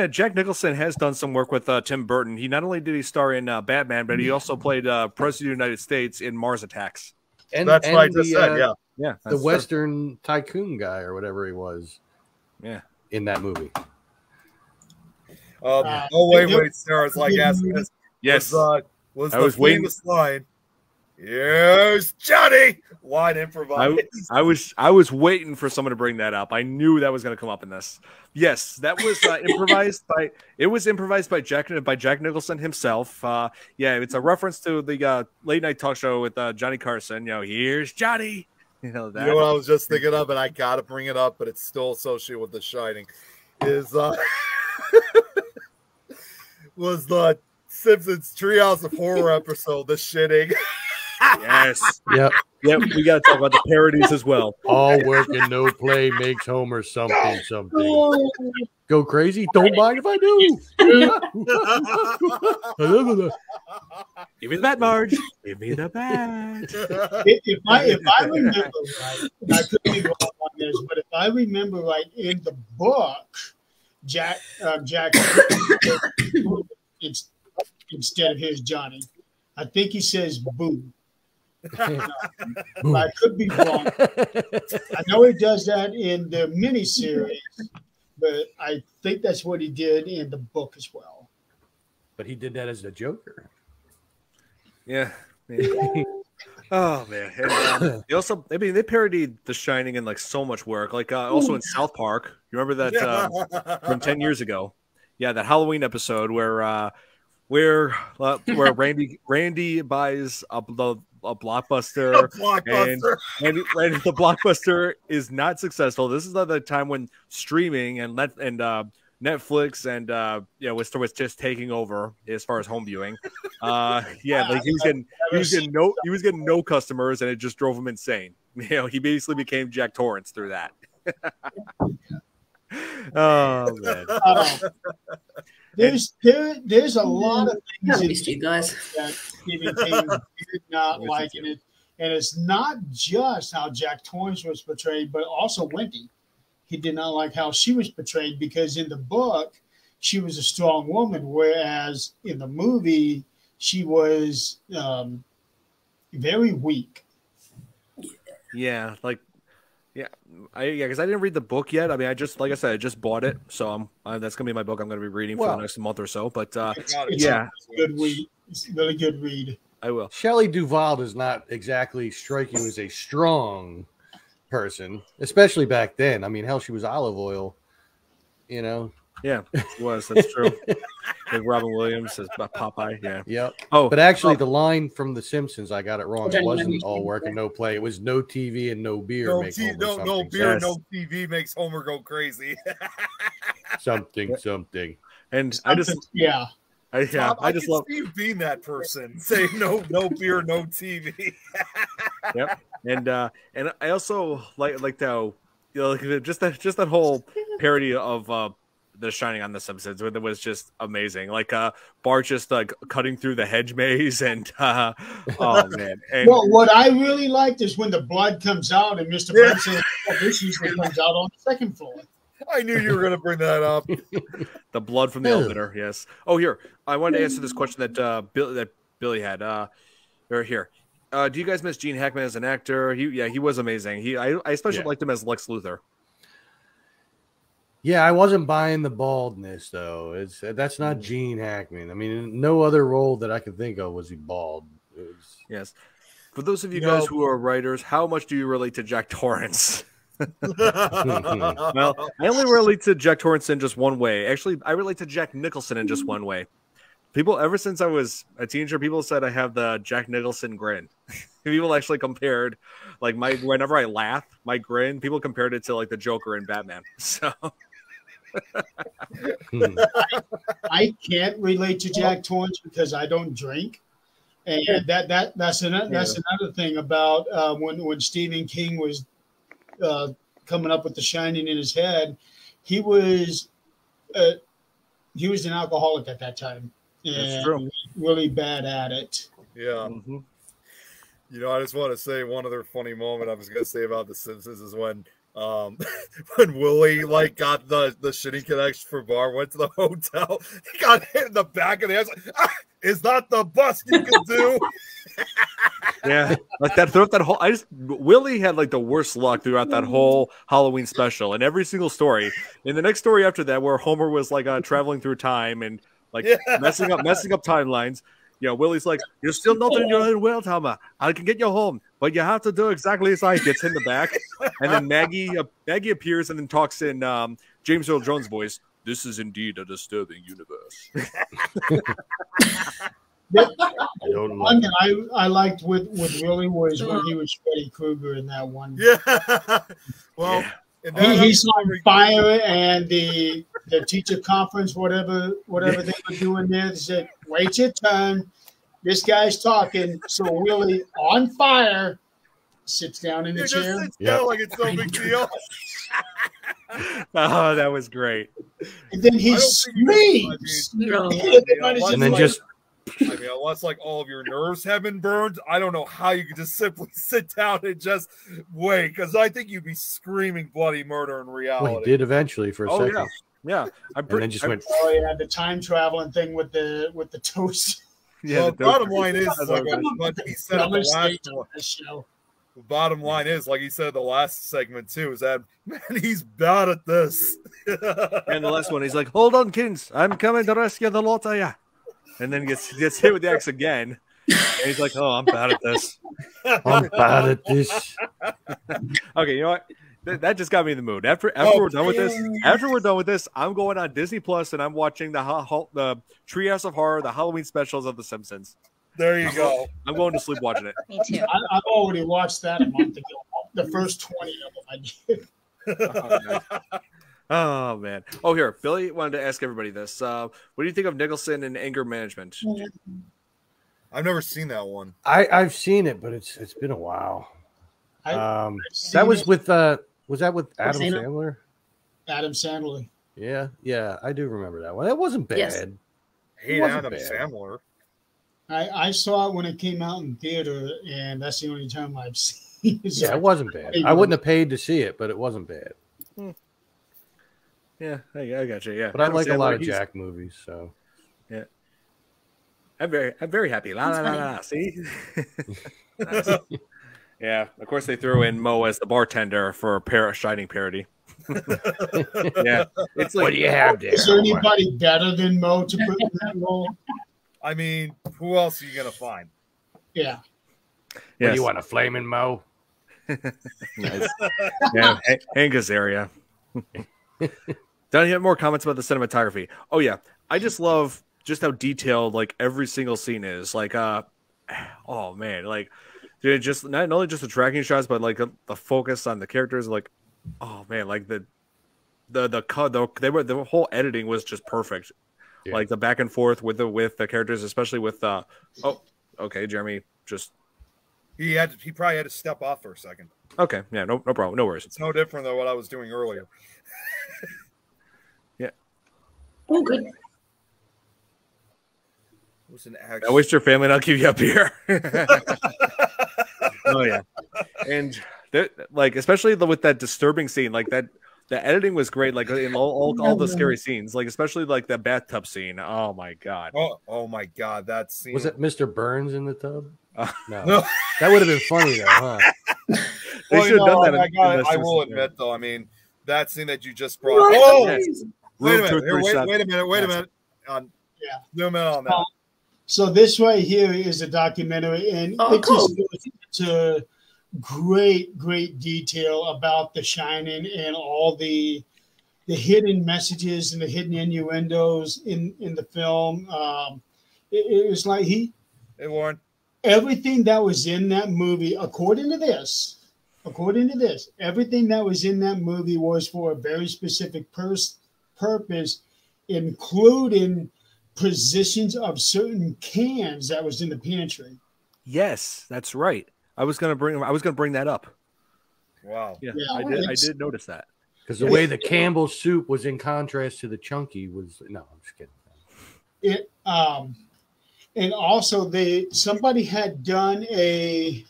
Jack Nicholson has done some work with Tim Burton. He not only did he star in Batman, but he also played President of the United States in Mars Attacks. And that's what I just said. Yeah, the Western tycoon guy or whatever he was. Yeah, in that movie. Wait, Sarah. It's like asking this. Yes. Was the famous line? Here's Johnny. Line improvised. I was waiting for someone to bring that up. I knew that was going to come up in this. Yes, that was improvised by. It was improvised by Jack Nicholson himself. It's a reference to the late night talk show with Johnny Carson. Here's Johnny. That. You know what I was just thinking of, and I gotta bring it up, but it's still associated with The Shining. Is was the Simpsons Treehouse of Horror episode, The Shitting. Yes. Yep. We got to talk about the parodies as well. All work and no play makes Homer something. Go crazy? Don't mind if I do. Give me the bat, Marge. Give me the bat. If I remember right, and I could be wrong on this, but if I remember right, in the book, Jack instead of here's Johnny, I think he says boo. I could be wrong. I know he does that in the miniseries, but I think that's what he did in the book as well. But he did that as the Joker. Yeah. Oh man! And, they parodied The Shining in so much work. Also in South Park. You remember that from 10 years ago? Yeah, that Halloween episode where Randy buys a Blockbuster, and the Blockbuster is not successful. This is the time when streaming and Netflix and was just taking over as far as home viewing. He was getting no customers, and it just drove him insane. He basically became Jack Torrance through that. Oh man. There's a lot of things you guys that Stephen King did not like in it, and it's not just how Jack Torrance was portrayed, but also Wendy. He did not like how she was portrayed because in the book she was a strong woman, whereas in the movie she was very weak. Yeah, because I didn't read the book yet. I mean, I just bought it, so that's gonna be my book I'm gonna be reading for the next month or so. But it's a good read. It's a really good read. I will. Shelley Duvall does not exactly strike you as a strong person, especially back then. I mean, hell, she was olive oil, you know. Yeah, it was. That's true. Like Robin Williams as Popeye. Yeah. Yep. Oh, but actually, the line from The Simpsons, I got it wrong. It Johnny wasn't Mnemonic. all work and no play. It was no TV and no beer. No, make Homer no something, beer, Yes. no TV makes Homer go crazy. something. and I just Yeah. I Tom, I just can love see you being that person. Say no beer, no TV. Yep. And I also like how like just that whole parody of The Shining on The Simpsons, it was just amazing. Like Bart just like cutting through the hedge maze and oh man. And Well, what I really liked is when the blood comes out and Mr. Burns says, "Oh, this usually comes out on the second floor." I knew you were going to bring that up. the blood from the elevator, yes. Oh, here. I wanted to answer this question that Billy had. Or here. Do you guys miss Gene Hackman as an actor? He was amazing. I especially liked him as Lex Luthor. Yeah, I wasn't buying the baldness though. That's not Gene Hackman. I mean, no other role that I could think of was he bald. Yes. For those of you guys who are writers, how much do you relate to Jack Torrance? Well, I only relate to Jack Torrance in just one way. Actually, I relate to Jack Nicholson in just one way. People, ever since I was a teenager, people said I have the Jack Nicholson grin. People actually compared, like whenever I laugh, my grin, people compared it to like the Joker in Batman. So I can't relate to Jack Torrance because I don't drink, and that's another thing about when Stephen King was coming up with The Shining in his head. He was an alcoholic at that time, and really bad at it. Yeah. Mm-hmm. You know, I just want to say one other funny moment I was going to say about The Simpsons is when Willie like got the shitty connection for Bar, went to the hotel, he got hit in the back of the head. Like, is that the best you can do? yeah, like that throughout that whole. Willie had like the worst luck throughout that whole Halloween special, and every single story. In the next story after that, where Homer was like traveling through time and like messing up timelines. You know, Willie's like, "You're still not in your own world, Homer. I can get you home, but you have to do exactly as I." Gets in the back, and then Maggie appears and then talks in James Earl Jones' voice. This is indeed a disturbing universe. One thing I liked with Willie was when he was Freddy Krueger in that one. Yeah. Well, he's on fire, and the teacher conference, whatever they were doing there, they said, "Wait your turn. This guy's talking." So Willie, on fire, sits down in the chair. Just sits down like it's no big deal. Oh, that was great. And then he screams. And then just. I mean, unless like all of your nerves have been burned, I don't know how you could just simply sit down and just wait, because I think you'd be screaming bloody murder in reality. Well, he did eventually for a second. Yeah. And then just went. Oh yeah, the time traveling thing with the toast. Yeah. Well, the bottom line is like what he said in the last one. Show. The bottom line is, like he said in the last segment too, is that man, he's bad at this. And the last one, he's like, "Hold on, kids, I'm coming to rescue the lot of ya." And then gets hit with the axe again. And he's like, "Oh, I'm bad at this. I'm bad at this." Okay, you know what? That just got me in the mood. After we're done with this, I'm going on Disney Plus and I'm watching the Treehouse of Horror, the Halloween specials of The Simpsons. There you go. I'm going to sleep watching it. Me too. I've already watched that a month ago. The first 20 of them I did. Oh man. Oh, here, Billy wanted to ask everybody this. What do you think of Nicholson and anger management? I've never seen that one. I've seen it, but it's been a while. That was with was that with Adam Sandler? Adam Sandler. Yeah, I do remember that one. That wasn't bad. Yes. Hate Adam Sandler. I saw it when it came out in theater, and that's the only time I've seen it. Yeah, it wasn't bad. I wouldn't have paid to see it, but it wasn't bad. Yeah, I got you. Yeah, but I like a lot of Jack movies, so yeah. I'm very happy. La la la la. See. Nice. Yeah, of course they threw in Mo as the bartender for a Shining parody. Yeah, it's like, what do you have there? Is there anybody better than Mo to put in that role? I mean, who else are you gonna find? Yeah. What do you want, a flaming Mo? Nice. Yeah, Hank Azaria. Don't you have more comments about the cinematography? Oh yeah, I just love just how detailed like every single scene is. Like, oh man, like, dude, just not only just the tracking shots, but like the focus on the characters. Like, oh man, like the whole editing was just perfect. Yeah. Like the back and forth with the characters, especially with oh, okay, Jeremy just he probably had to step off for a second. Okay, yeah, no problem, no worries. It's no different than what I was doing earlier. Yeah. Oh, good. It was an I waste your family and I'll keep you up here. Oh yeah, and like especially with that disturbing scene, like that. The editing was great, like in all the scary scenes, like especially like that bathtub scene. Oh my god! Oh my god! That scene was it Mr. Burns in the tub? No, that would have been funny though, huh? They should have done that. I will admit though, I mean that scene that you just brought. Oh, yes. Wait a minute. Zoom in on that. So this right here is a documentary, and it just goes into great detail about The Shining and all the hidden messages and the hidden innuendos in the film. It was like Hey, Warren. Everything that was in that movie, according to this, everything that was in that movie was for a very specific purpose, including positions of certain cans that was in the pantry. Yes, that's right. I was gonna bring that up. Wow. Yeah, I did notice that. Because the way the Campbell's soup was in contrast to the Chunky was I'm just kidding. And also somebody had done an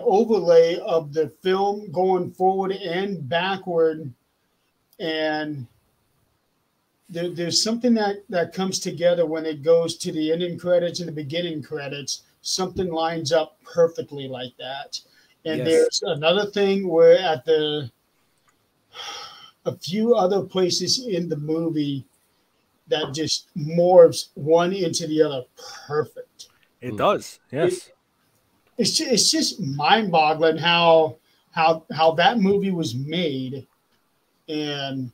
overlay of the film going forward and backward, and there's something that comes together when it goes to the ending credits and the beginning credits. Something lines up perfectly like that. And There's another thing where at a few other places in the movie that just morphs one into the other perfect. It does. Yes. It's just mind-boggling how that movie was made. And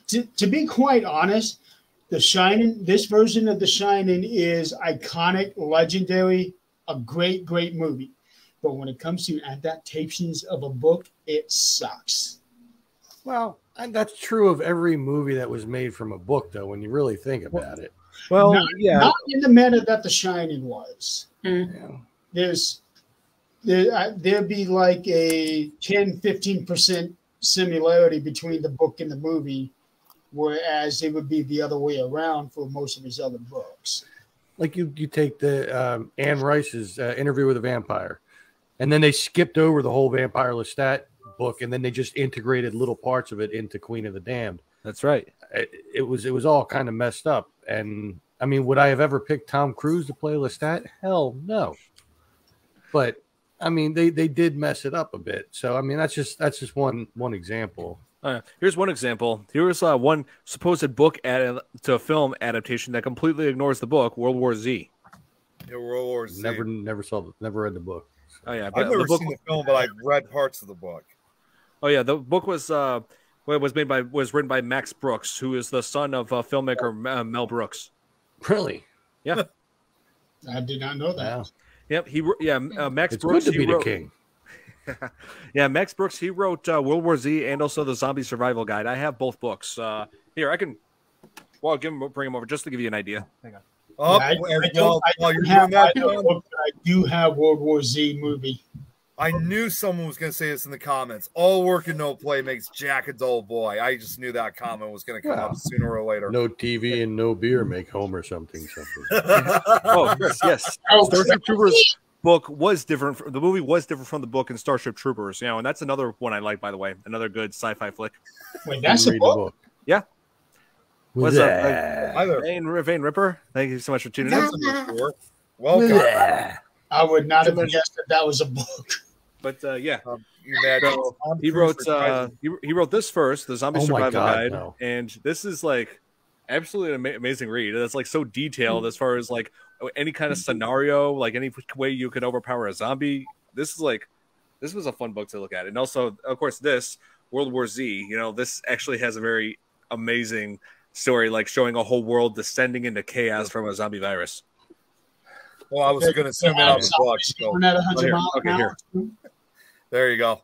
to be quite honest, The Shining, this version of The Shining is iconic, legendary, a great movie. But when it comes to adaptations of a book, it sucks. Well, and that's true of every movie that was made from a book, though, when you really think about it. Well, not in the manner that The Shining was. Yeah. There'd be like a 10-15% similarity between the book and the movie, whereas it would be the other way around for most of his other books. Like you take the Anne Rice's Interview with a Vampire, and then they skipped over the whole Vampire Lestat book, and then they just integrated little parts of it into Queen of the Damned. That's right. It was all kind of messed up. And I mean, would I have ever picked Tom Cruise to play Lestat? Hell no. But I mean, they did mess it up a bit. So I mean, that's just one example. Here's one example. Here's one supposed book to film adaptation that completely ignores the book, World War Z. Yeah, World War Z. Never read the book. So. Oh yeah, I've never seen the film, but I've read parts of the book. Oh yeah, the book was written by Max Brooks, who is the son of filmmaker Mel Brooks. Really? Yeah. I did not know that. Wow. Yep. Max it's Brooks. Good to be the king. Yeah, Max Brooks. He wrote World War Z and also the Zombie Survival Guide. I have both books. Here, I can. Well, bring him over just to give you an idea. Hang on. I do have World War Z movie. I knew someone was going to say this in the comments. All work and no play makes Jack a dull boy. I just knew that comment was going to come up sooner or later. No TV and no beer make Homer something. Oh, yes. Starship Troopers book was different. The movie was different from the book in Starship Troopers. You know, and that's another one I like, by the way. Another good sci-fi flick. Wait, that's a book? Yeah. What's up, Vane Ripper? Thank you so much for tuning in. Welcome. I would not have guessed that was a book. But he wrote this first, the Zombie Survival Guide, and this is like absolutely an amazing read. It's like so detailed as far as like any kind of scenario, like any way you could overpower a zombie. this was a fun book to look at. And also, of course, this World War Z, this actually has a very amazing story, like showing a whole world descending into chaos from a zombie virus. Well, I was going to zoom in on the book. So. There you go.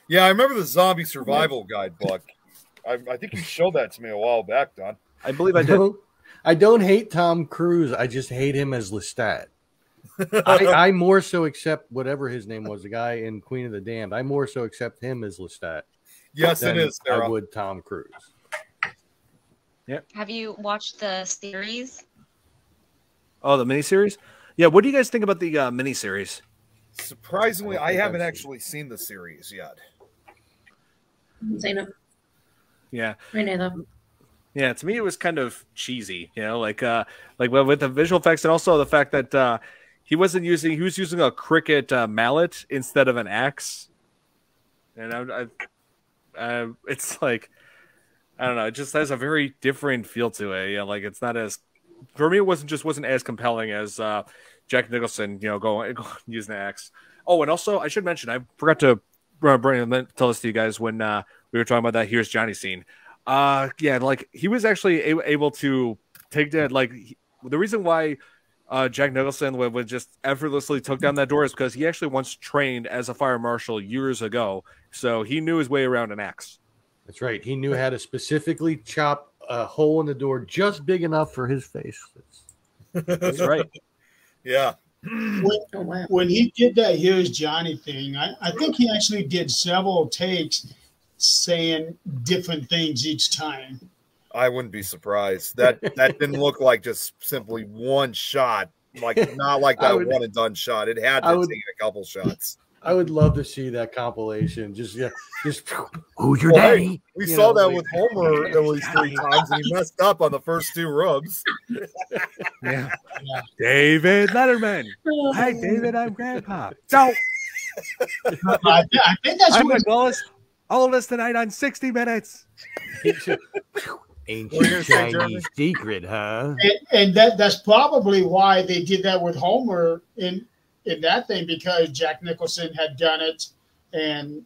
Yeah, I remember the Zombie Survival Guide book. I think you showed that to me a while back, Don. I believe I did. I don't hate Tom Cruise. I just hate him as Lestat. I more so accept whatever his name was, the guy in Queen of the Damned. I more so accept him as Lestat. Yes, it is, Sarah. I would Tom Cruise. Yep. Have you watched the series? Oh, the miniseries? Yeah. What do you guys think about the miniseries? Surprisingly, I haven't actually seen the series yet. Same. Yeah. Right now, though. Yeah, to me it was kind of cheesy, like with the visual effects and also the fact that he was using a cricket mallet instead of an axe, and it's like I don't know, it just has a very different feel to it. Like it's not as for me, it wasn't as compelling as Jack Nicholson, going using the axe. Oh, and also I should mention I forgot to tell this to you guys when we were talking about that Here's Johnny scene. Yeah, like he was actually able to take that. Like the reason why Jack Nicholson would just effortlessly took down that door is because he actually once trained as a fire marshal years ago, so he knew his way around an axe. That's right. He knew how to specifically chop a hole in the door just big enough for his face. That's right. Yeah. When he did that Here's Johnny thing, I think he actually did several takes saying different things each time. I wouldn't be surprised. That didn't look like just simply one shot, like not like that one and done shot. It had to take a couple shots. I would love to see that compilation. Just who's your daddy? Hey, we saw that with Homer at least 3 times, and he messed up on the first 2 rubs. Yeah. David Letterman. Hi, David. I'm Grandpa. So, I think that's I'm what Wallace. All of us tonight on 60 Minutes. Ancient Chinese secret, huh? and that's probably why they did that with Homer in that thing, because Jack Nicholson had done it, and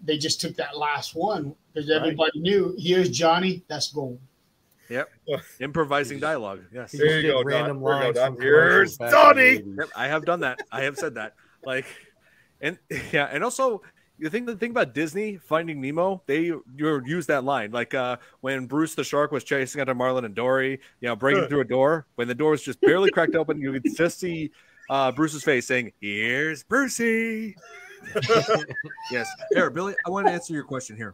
they just took that last one because everybody knew Here's Johnny, that's gold. Yep. Improvising dialogue. Yes. There you go, random Don. lines. Here's Johnny. Yep, I have done that. I have said that. And also the thing about Disney Finding Nemo, they use that line. Like when Bruce the shark was chasing after Marlin and Dory, breaking through a door. When the door was just barely cracked open, you could just see Bruce's face saying, "Here's Brucey." Yes. Here, Billy, I want to answer your question here.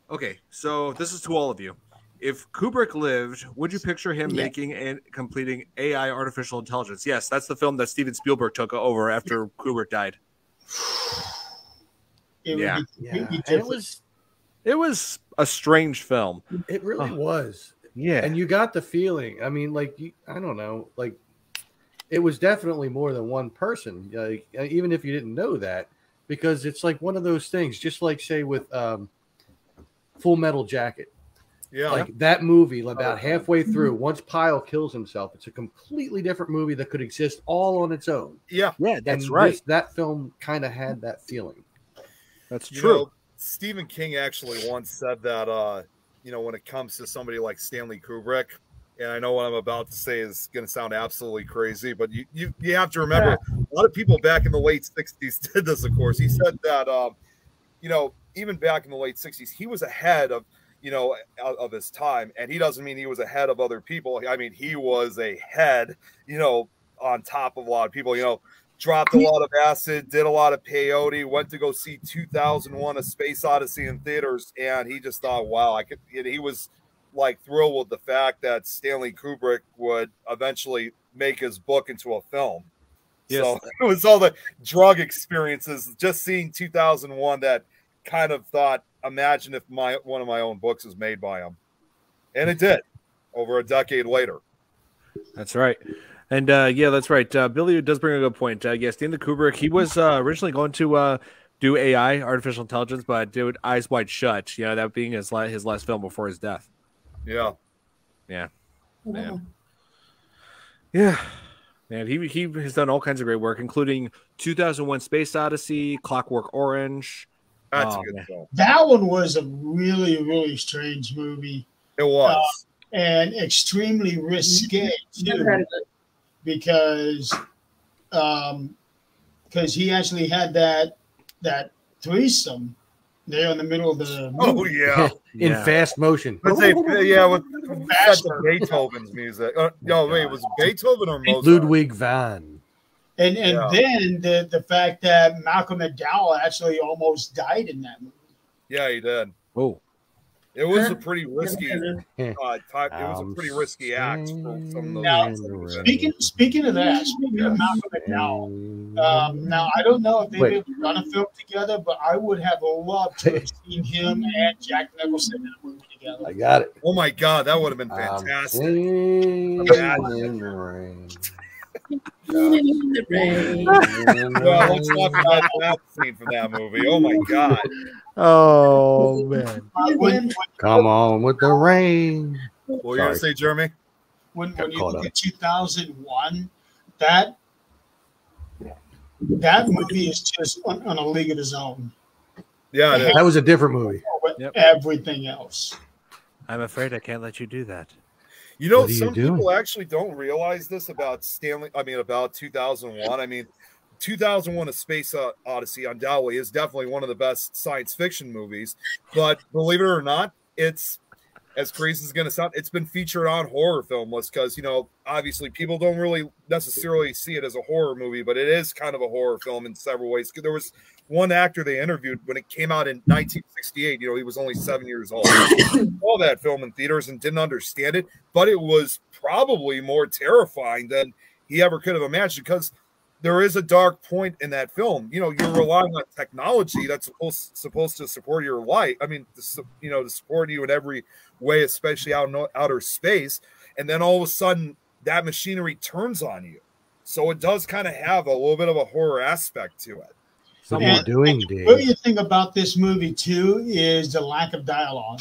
Okay, so this is to all of you. If Kubrick lived, would you picture him making and completing AI artificial intelligence? Yes, that's the film that Steven Spielberg took over after Kubrick died. It was a strange film. It really was. Yeah. And you got the feeling. I mean, I don't know, it was definitely more than one person. Even if you didn't know that, because it's like one of those things, just like say with Full Metal Jacket. Yeah. Like that movie, about halfway through, once Pyle kills himself, it's a completely different movie that could exist all on its own. Yeah. Yeah, that's right. That film kind of had that feeling. That's true. Stephen King actually once said that, when it comes to somebody like Stanley Kubrick, and I know what I'm about to say is going to sound absolutely crazy, but you have to remember, a lot of people back in the late 60s did this, of course. He said that, even back in the late 60s, he was ahead of his time, and he doesn't mean he was ahead of other people. I mean, he was ahead, on top of a lot of people, dropped a lot of acid, did a lot of peyote, went to go see 2001: A Space Odyssey in theaters, and he just thought, wow, he was like thrilled with the fact that Stanley Kubrick would eventually make his book into a film. Yes. So it was all the drug experiences, just seeing 2001 that kind of thought, imagine if one of my own books is made by him. And it did over a decade later. That's right. And that's right. Billy does bring a good point. Stanley Kubrick, he was originally going to do AI, artificial intelligence, but did Eyes Wide Shut, that being his last film before his death. Yeah. Yeah. Wow. Yeah. And he has done all kinds of great work, including 2001: Space Odyssey, Clockwork Orange. That's Oh, a good man. film. That one was a really, really strange movie. It was. And extremely risque Never heard too, of it. because he actually had that threesome there in the middle of the movie. Oh yeah. In Yeah. fast motion. Let's say, yeah, with Faster. Beethoven's music. No, wait, was it Beethoven or Mozart? Ludwig van. And Yeah. then the fact that Malcolm McDowell actually almost died in that movie. Yeah, he did. Oh, It was a pretty risky Uh, type. It was a pretty risky act for some of Now, those. Speaking of that, speaking of Malcolm McDowell, now I don't know if they've ever done a film together, but I would have loved to have seen him and Jack Nicholson in a movie together. I got it. Oh my God, that would have been fantastic. In the rain. In the rain. Well, let's talk about that scene from that movie. Oh my God. oh man. When Come on with the rain. What were you gonna say, Jeremy? when Got you caught look up. at 2001, that movie is just on a league of its own. Yeah, it is. That was a different movie. With Yep. everything else. I'm afraid I can't let you do that. You know, What are you some doing? people actually don't realize this about about 2001. I mean, 2001: A Space Odyssey undoubtedly is definitely one of the best science fiction movies. But believe it or not, it's, as crazy as it's going to sound, it's been featured on horror film lists because, obviously people don't really necessarily see it as a horror movie, but it is kind of a horror film in several ways. There was one actor they interviewed when it came out in 1968. He was only 7 years old. Saw that film in theaters and didn't understand it, but it was probably more terrifying than he ever could have imagined because there is a dark point in that film. You're relying on technology that's supposed to support your life. I mean, to support you in every way, especially out in outer space. And then all of a sudden, that machinery turns on you. So it does kind of have a little bit of a horror aspect to it. What are you doing, The Dave? brilliant thing about this movie too is the lack of dialogue.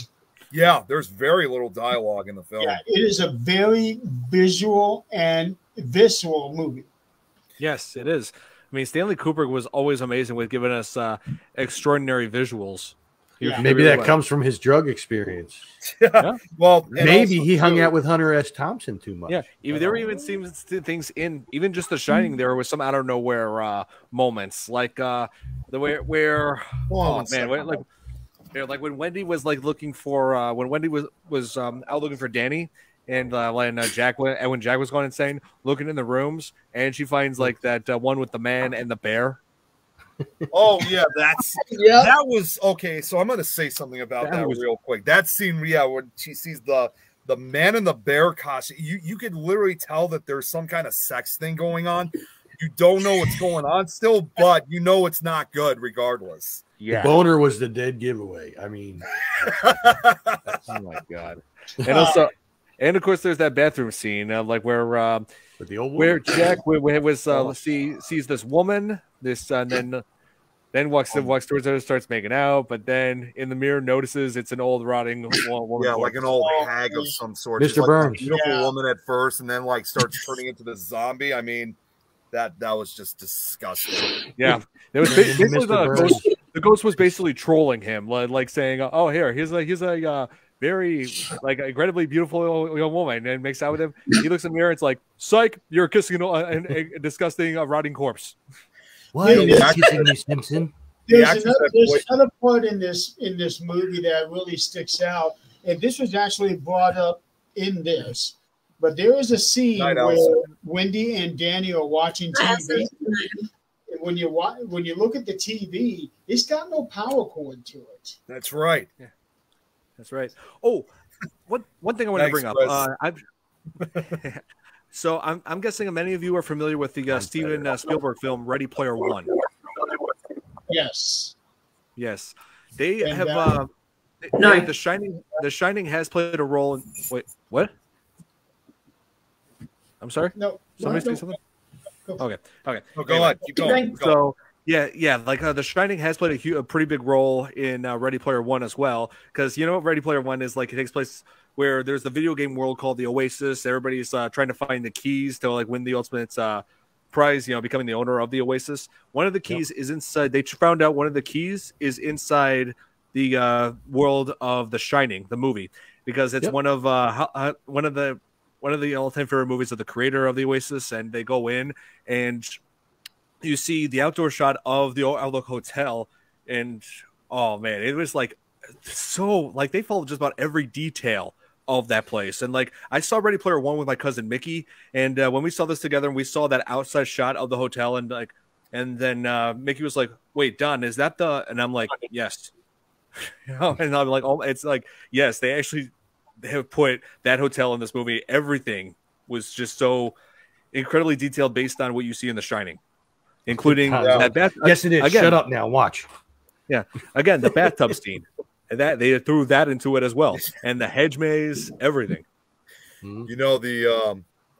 Yeah, there's very little dialogue in the film. Yeah, it is a very visual and visceral movie. Yes, it is. I mean, Stanley Kubrick was always amazing with giving us extraordinary visuals. Yeah. Maybe that comes from his drug experience. Yeah. Well, and Maybe also, he hung too, out with Hunter S. Thompson too much. Yeah, there were even seems things in even just The Shining. There was some out of nowhere moments, like the where Hold on oh one man, second. like when Wendy was like looking for when Wendy was out looking for Danny, and when Jack was going insane, looking in the rooms, and she finds like that one with the man and the bear. Oh yeah, that was okay. So I'm gonna say something about that was- real quick. That scene, when she sees the man in the bear costume, you could literally tell that there's some kind of sex thing going on. You don't know what's going on still, but you know it's not good regardless. The boner was the dead giveaway. I mean, Oh my god! And also, and of course, there's that bathroom scene, like where with the old where woman. Jack sees this woman, and then walks towards her, starts making out, but then in the mirror notices it's an old rotting woman. Yeah, like an old hag of some sort. Mr. She's like Burns. a beautiful woman at first, and then like starts turning into the zombie. I mean, that was just disgusting. Yeah, it was basically Mr. Burns. the ghost was basically trolling him, like saying, "Oh, here's a very like incredibly beautiful young woman," and makes out with him. He looks in the mirror, it's like, "Psych, you're kissing a disgusting rotting corpse." Why are you kissing me, Simpson? There's another part in this movie that really sticks out, and this was actually brought up in this. But there is a scene where Wendy and Danny are watching TV. And when you look at the TV, it's got no power cord to it. That's right. Yeah, that's right. Oh, one thing I want to bring up. So I'm guessing many of you are familiar with the Steven Spielberg film Ready Player One. Yes. Yes, they And, have. No. The Shining has played a role in. Wait, what? I'm sorry. No. Somebody say no. something. Go. Okay. Oh, go ahead. Keep going. So yeah, like The Shining has played a pretty big role in Ready Player One as well, because Ready Player One is like it takes place where there's the video game world called the Oasis. Everybody's trying to find the keys to like win the ultimate prize, becoming the owner of the Oasis. One of the keys is inside. They found out one of the keys is inside the world of The Shining, the movie, because it's one of the all-time favorite movies of the creator of the Oasis. And they go in and you see the outdoor shot of the Outlook Hotel, and oh man, it was like so like they followed just about every detail of that place. And like I saw Ready Player One with my cousin Mickey, and when we saw this together and we saw that outside shot of the hotel, and then Mickey was like, "Wait, Don, is that the?" And I'm like, "Yes." And I'm like, "Oh, it's like yes, they have put that hotel in this movie. Everything was just so incredibly detailed based on what you see in The Shining, including that bath. Yes, it is. Again, shut up now. Watch. Yeah, again, the bathtub scene. That they threw that into it as well, and the hedge maze, everything. You know,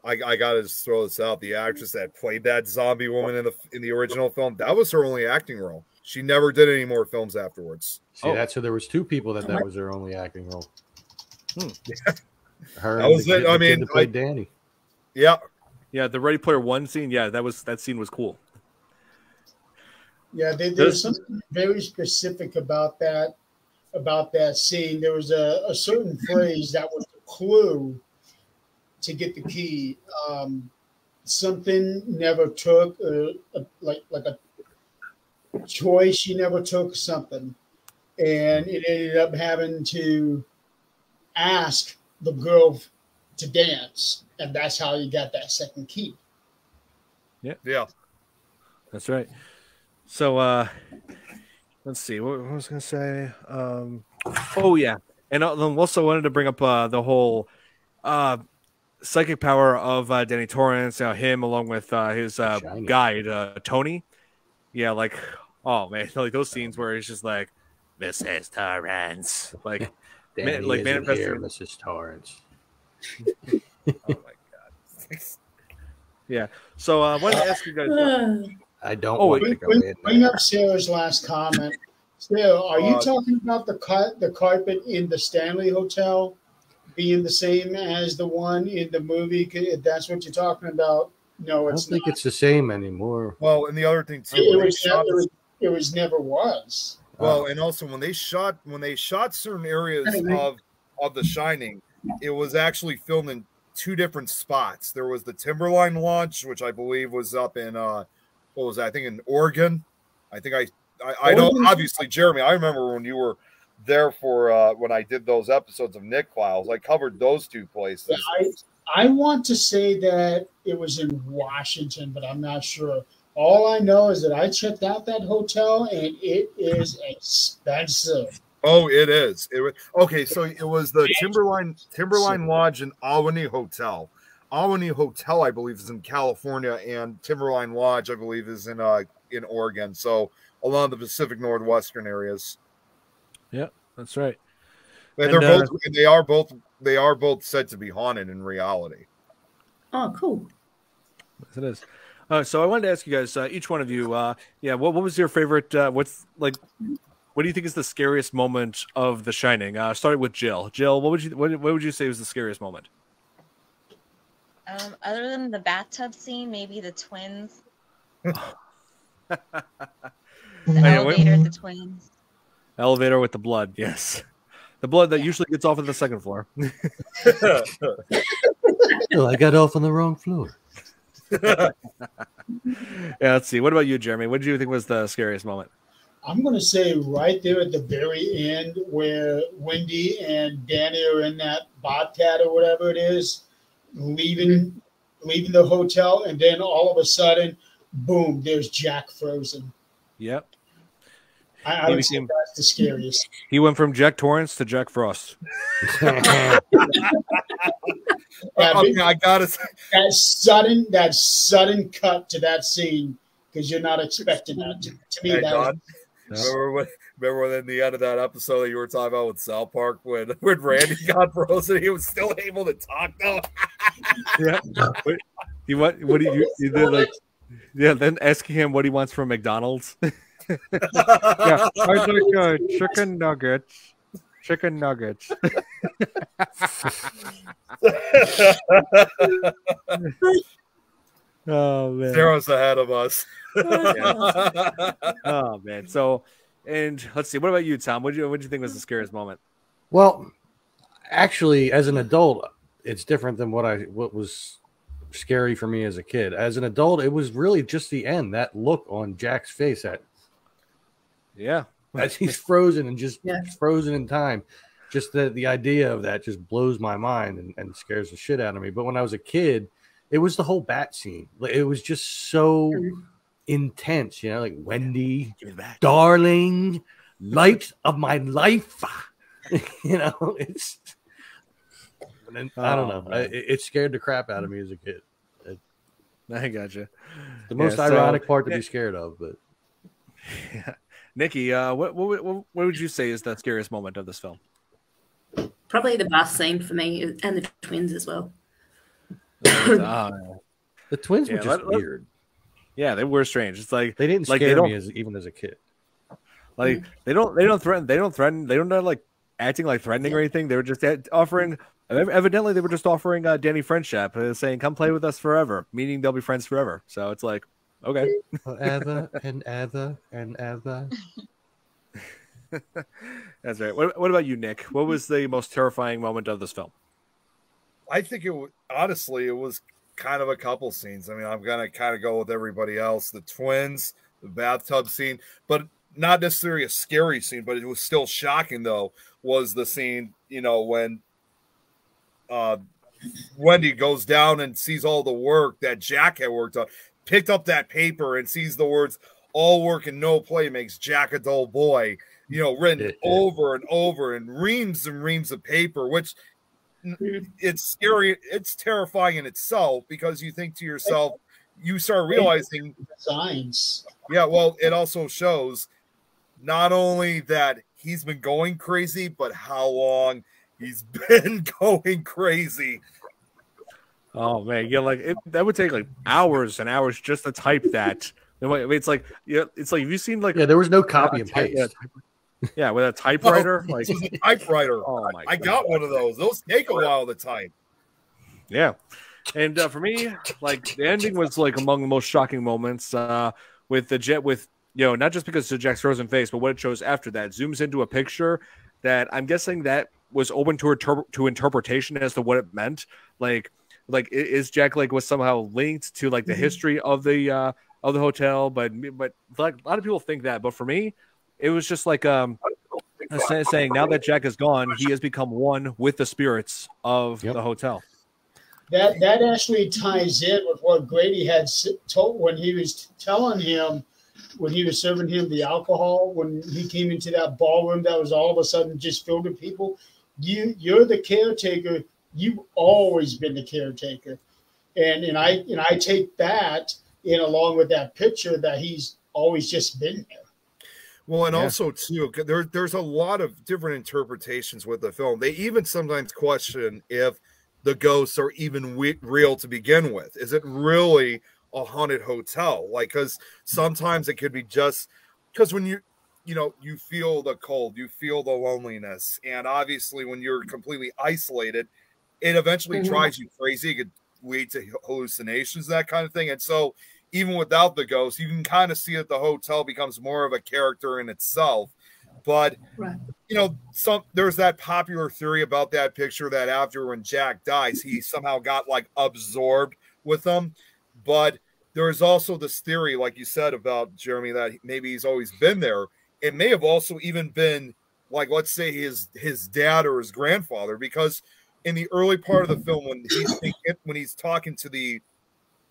I gotta just throw this out. The actress that played that zombie woman in the original film, that was her only acting role. She never did any more films afterwards. See, that's so there was two people that was their only acting role. Her that was it. I mean, played Danny. Yeah, the Ready Player One scene. Yeah, that scene was cool. Yeah, there's something very specific about that scene. There was a certain phrase that was a clue to get the key. Something never took, like a choice she never took, something, and it ended up having to ask the girl to dance, and that's how you got that second key. Yeah, that's right. So let's see what I was going to say. And I also wanted to bring up the whole psychic power of Danny Torrance, him along with his guide Tony. Yeah, like oh man, like those scenes where he's just like, Mrs. Torrance, like Danny like manifesting here, Mrs. Torrance. Oh my god. Yeah. So I wanted to ask you guys. I don't want to go in. Bring up Sarah's last comment. Sarah, are you talking about the carpet in the Stanley Hotel being the same as the one in the movie? If that's what you're talking about, no, it's I don't think it's the same anymore. Well, and the other thing too, it was never was. Well, and also when they shot certain areas of The Shining, it was actually filmed in two different spots. There was the Timberline Lodge, which I believe was up in what was that? I think in Oregon. I think I know obviously, Jeremy, I remember when you were there for when I did those episodes of Nick Files. I covered those two places. Yeah, I want to say that it was in Washington, but I'm not sure. All I know is that I checked out that hotel and it is expensive. Oh, it is. Okay, so it was the Timberline Lodge and Albany Hotel. Albany Hotel, I believe, is in California, and Timberline Lodge, I believe, is in Oregon. So along the Pacific Northwestern areas. Yeah, that's right. And they are both said to be haunted in reality. Oh, cool. Yes, it is. So I wanted to ask you guys, each one of you, what was your favorite? What do you think is the scariest moment of The Shining? Starting with Jill. Jill, what would you say was the scariest moment? Other than the bathtub scene, maybe the twins. The elevator, the twins. Elevator with the blood, yes. The blood that usually gets off on the second floor. Oh, I got off on the wrong floor. Yeah, let's see. What about you, Jeremy? What did you think was the scariest moment? I'm going to say right there at the very end where Wendy and Danny are in that Bobcat or whatever it is, leaving the hotel, and then all of a sudden, boom, there's Jack frozen. Yep. I would say that's the scariest. He went from Jack Torrance to Jack Frost. I gotta say that sudden cut to that scene because you're not expecting that. To me, hey, that God, remember when in the end of that episode that you were talking about with South Park when Randy got frozen, he was still able to talk though. Yeah. What do you did like? Yeah, then asking him what he wants from McDonald's. Yeah, I'd like chicken nuggets, chicken nuggets. Oh man, Zero's ahead of us. Oh man. So, and let's see. What about you, Tom? What do you think was the scariest moment? Well, actually, as an adult, it's different than what was scary for me as a kid. As an adult, it was really just the end. That look on Jack's face as he's frozen and just frozen in time. Just the idea of that just blows my mind and scares the shit out of me. But when I was a kid, it was the whole bat scene. It was just so intense, like Wendy, darling, light of my life. It's. I don't know. It scared the crap out of me as a kid. I gotcha. The most ironic part to be scared of, but Nikki, what would you say is the scariest moment of this film? Probably the bus scene for me, and the twins as well. The twins were just weird. Yeah, they were strange. It's like they didn't scare me even as a kid. Like they don't threaten. They're not like acting like threatening or anything. They were just offering. Evidently, they were just offering Danny friendship, saying, "Come play with us forever," meaning they'll be friends forever. So it's like, okay, forever and ever and ever. That's right. What about you, Nick? What was the most terrifying moment of this film? I think it was kind of a couple scenes. I mean, I'm gonna kind of go with everybody else. The twins, the bathtub scene, but not necessarily a scary scene, but it was still shocking though, was the scene, when Wendy goes down and sees all the work that Jack had worked on, picked up that paper and sees the words, "All work and no play makes Jack a dull boy," written over and over in reams and reams of paper, which it's scary. It's terrifying in itself because you think to yourself, you start realizing signs. Yeah, well, it also shows not only that he's been going crazy, but how long he's been going crazy. Oh man, that would take like hours and hours just to type that. It's like have you seen there was no copy and paste. Yeah, with a typewriter. This is a typewriter. Oh my! I got one of those. Those take a while to type. Yeah, and for me, the ending was among the most shocking moments. With the jet, not just because of Jack's frozen face, but what it shows after that zooms into a picture that I'm guessing that was open to interpretation as to what it meant. Is Jack was somehow linked to the history of the hotel? But a lot of people think that. But for me, it was just saying now that Jack is gone, he has become one with the spirits of the hotel. That actually ties in with what Grady had told when he was telling him, when he was serving him the alcohol, when he came into that ballroom that was all of a sudden just filled with people. You're the caretaker. You've always been the caretaker. And I take that in along with that picture that he's always just been there. Well, and also too, there's a lot of different interpretations with the film. They even sometimes question if the ghosts are even real to begin with. Is it really a haunted hotel? Because sometimes it could be just because when you feel the cold, you feel the loneliness, and obviously when you're completely isolated, it eventually drives you crazy. It could lead to hallucinations, that kind of thing. And so even without the ghost, you can kind of see that the hotel becomes more of a character in itself. But, there's that popular theory about that picture that after when Jack dies, he somehow got absorbed with them. But there's also this theory, like you said about Jeremy, that maybe he's always been there. It may have also even been let's say his dad or his grandfather, because in the early part of the film, when he's talking to the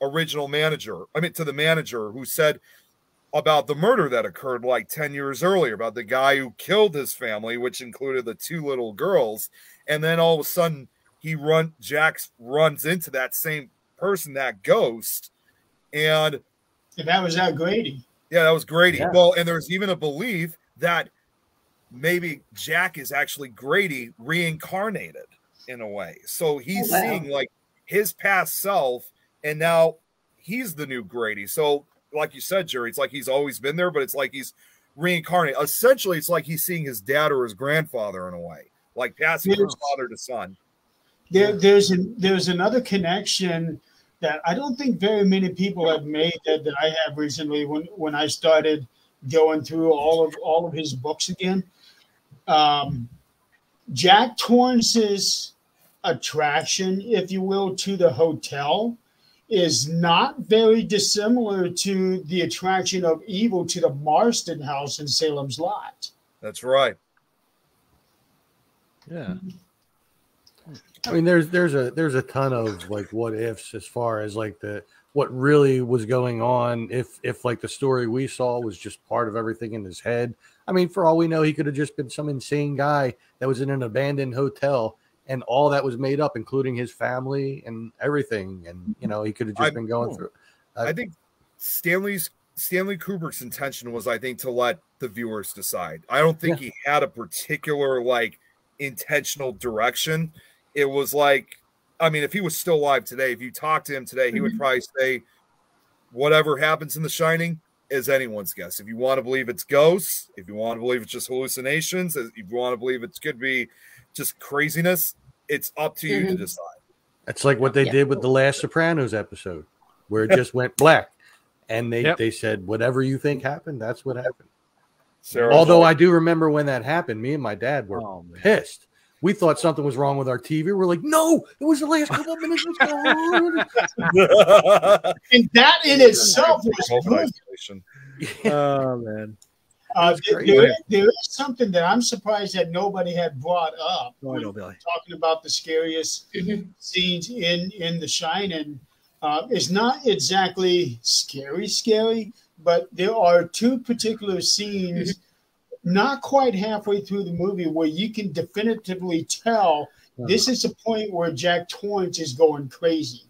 original manager, to the manager who said about the murder that occurred 10 years earlier, about the guy who killed his family, which included the two little girls. And then all of a sudden Jack runs into that same person, that ghost. And that was Grady. Yeah, that was Grady. Yeah. Well, and there's even a belief that maybe Jack is actually Grady reincarnated in a way. So he's seeing his past self, and now he's the new Grady. So like you said, Jerry, it's like he's always been there, but it's like he's reincarnated. Essentially, it's like he's seeing his dad or his grandfather in a way. like passing from father to son. There's another connection that I don't think very many people have made that I have recently when I started going through all of his books again. Jack Torrance's attraction, if you will, to the hotel is not very dissimilar to the attraction of evil to the Marston house in Salem's Lot. That's right. Yeah. I mean, there's a ton of like what ifs as far as like what really was going on if like the story we saw was just part of everything in his head. I mean, for all we know, he could have just been some insane guy that was in an abandoned hotel and all that was made up, including his family and everything. And, you know, he could have just been going through. I think Stanley Kubrick's intention was, I think, to let the viewers decide. I don't think he had a particular like intentional direction. It was like, I mean, if he was still alive today, if you talk to him today, he would probably say, whatever happens in The Shining is anyone's guess. If you want to believe it's ghosts, if you want to believe it's just hallucinations, if you want to believe it could be just craziness, it's up to you to decide. It's like what they did with the last Sopranos episode, where it just went black. And they said, whatever you think happened, that's what happened. Although I do remember when that happened, me and my dad were pissed. We thought something was wrong with our TV. We're like, no, it was the last couple of minutes. And that in itself was oh, man. There is something that I'm surprised that nobody had brought up. Talking about the scariest scenes in The Shining. It's not exactly scary, but there are two particular scenes not quite halfway through the movie where you can definitively tell this is the point where Jack Torrance is going crazy.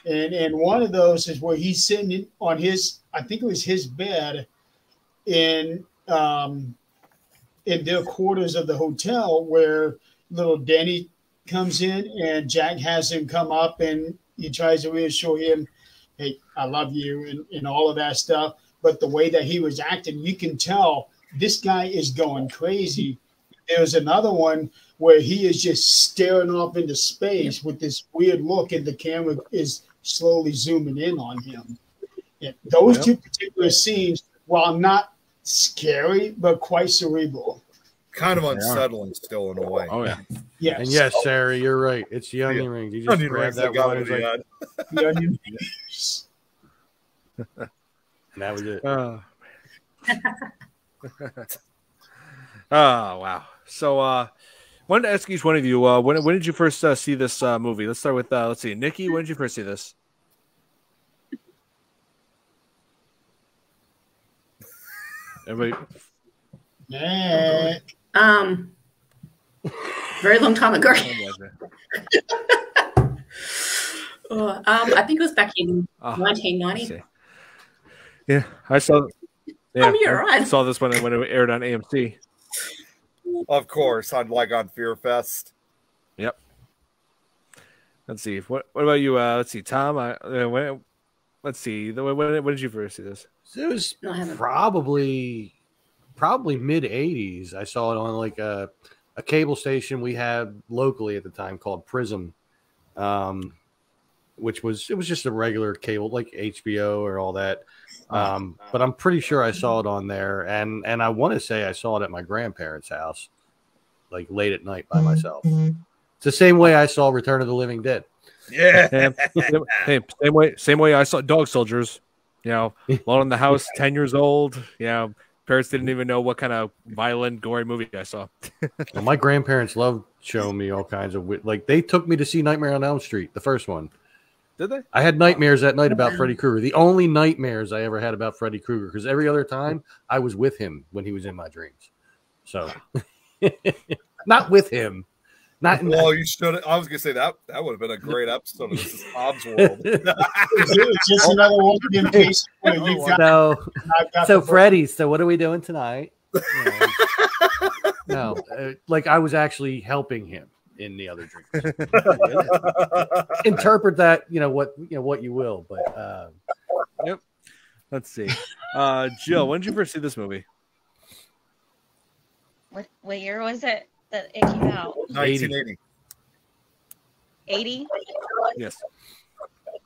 And one of those is where he's sitting on his, I think it was his bed in their quarters of the hotel, where little Danny comes in and Jack has him come up and he tries to reassure him, hey, I love you and all of that stuff. But the way that he was acting, you can tell this guy is going crazy. There's another one where he is just staring off into space with this weird look, and the camera is slowly zooming in on him. And those two particular scenes, while not scary, but quite cerebral. Kind of unsettling still in a way. Oh, yeah. Yes. And yes, Sarah, you're right. It's the onion rings. You just grab that one. Like, the onion rings. And that was it. Oh, wow. So I wanted to ask each one of you, when did you first see this movie? Let's start with let's see, Nikki, when did you first see this? Everybody. Very long time ago. I think it was back in 1990. Yeah, I saw. Yeah, you're right. I saw this when it aired on AMC. Of course, on Fearfest. Yep. Let's see. What about you? Let's see, Tom. Let's see. When did you first see this? It was probably mid '80s. I saw it on like a cable station we had locally at the time called Prism, which was just a regular cable like HBO or all that. But I'm pretty sure I saw it on there, and I want to say I saw it at my grandparents' house, like late at night by myself. It's the same way I saw Return of the Living Dead. Yeah, same way I saw Dog Soldiers. You know, alone in the house, 10 years old. You know, parents didn't even know what kind of violent, gory movie I saw. Well, my grandparents loved showing me all kinds of like they took me to see Nightmare on Elm Street, the first one. Did they? I had nightmares that night about Freddy Krueger. The only nightmares I ever had about Freddy Krueger, because every other time I was with him when he was in my dreams. So, not with him. Not in well, you should. I was gonna say that would have been a great episode of This Is Bob's World. It's just another one in case. So Freddy. So what are we doing tonight? No, like I was actually helping him in the other dreams. Interpret that, what you will, but yep. Let's see. Jill, when did you first see this movie? What year was it? that it came out? 1980. 80? Yes.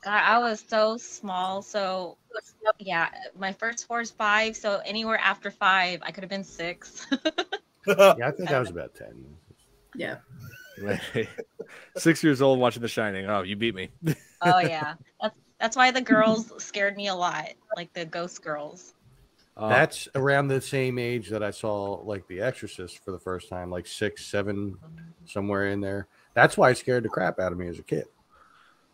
God, I was so small. So, yeah, my first four is 5. So anywhere after 5, I could have been 6. Yeah, I think I was about 10. Yeah. 6 years old watching The Shining. Oh, you beat me. Oh yeah, that's why the girls scared me a lot, like the ghost girls. That's around the same age that I saw like The Exorcist for the first time, like 6, 7, somewhere in there. That's why it scared the crap out of me as a kid.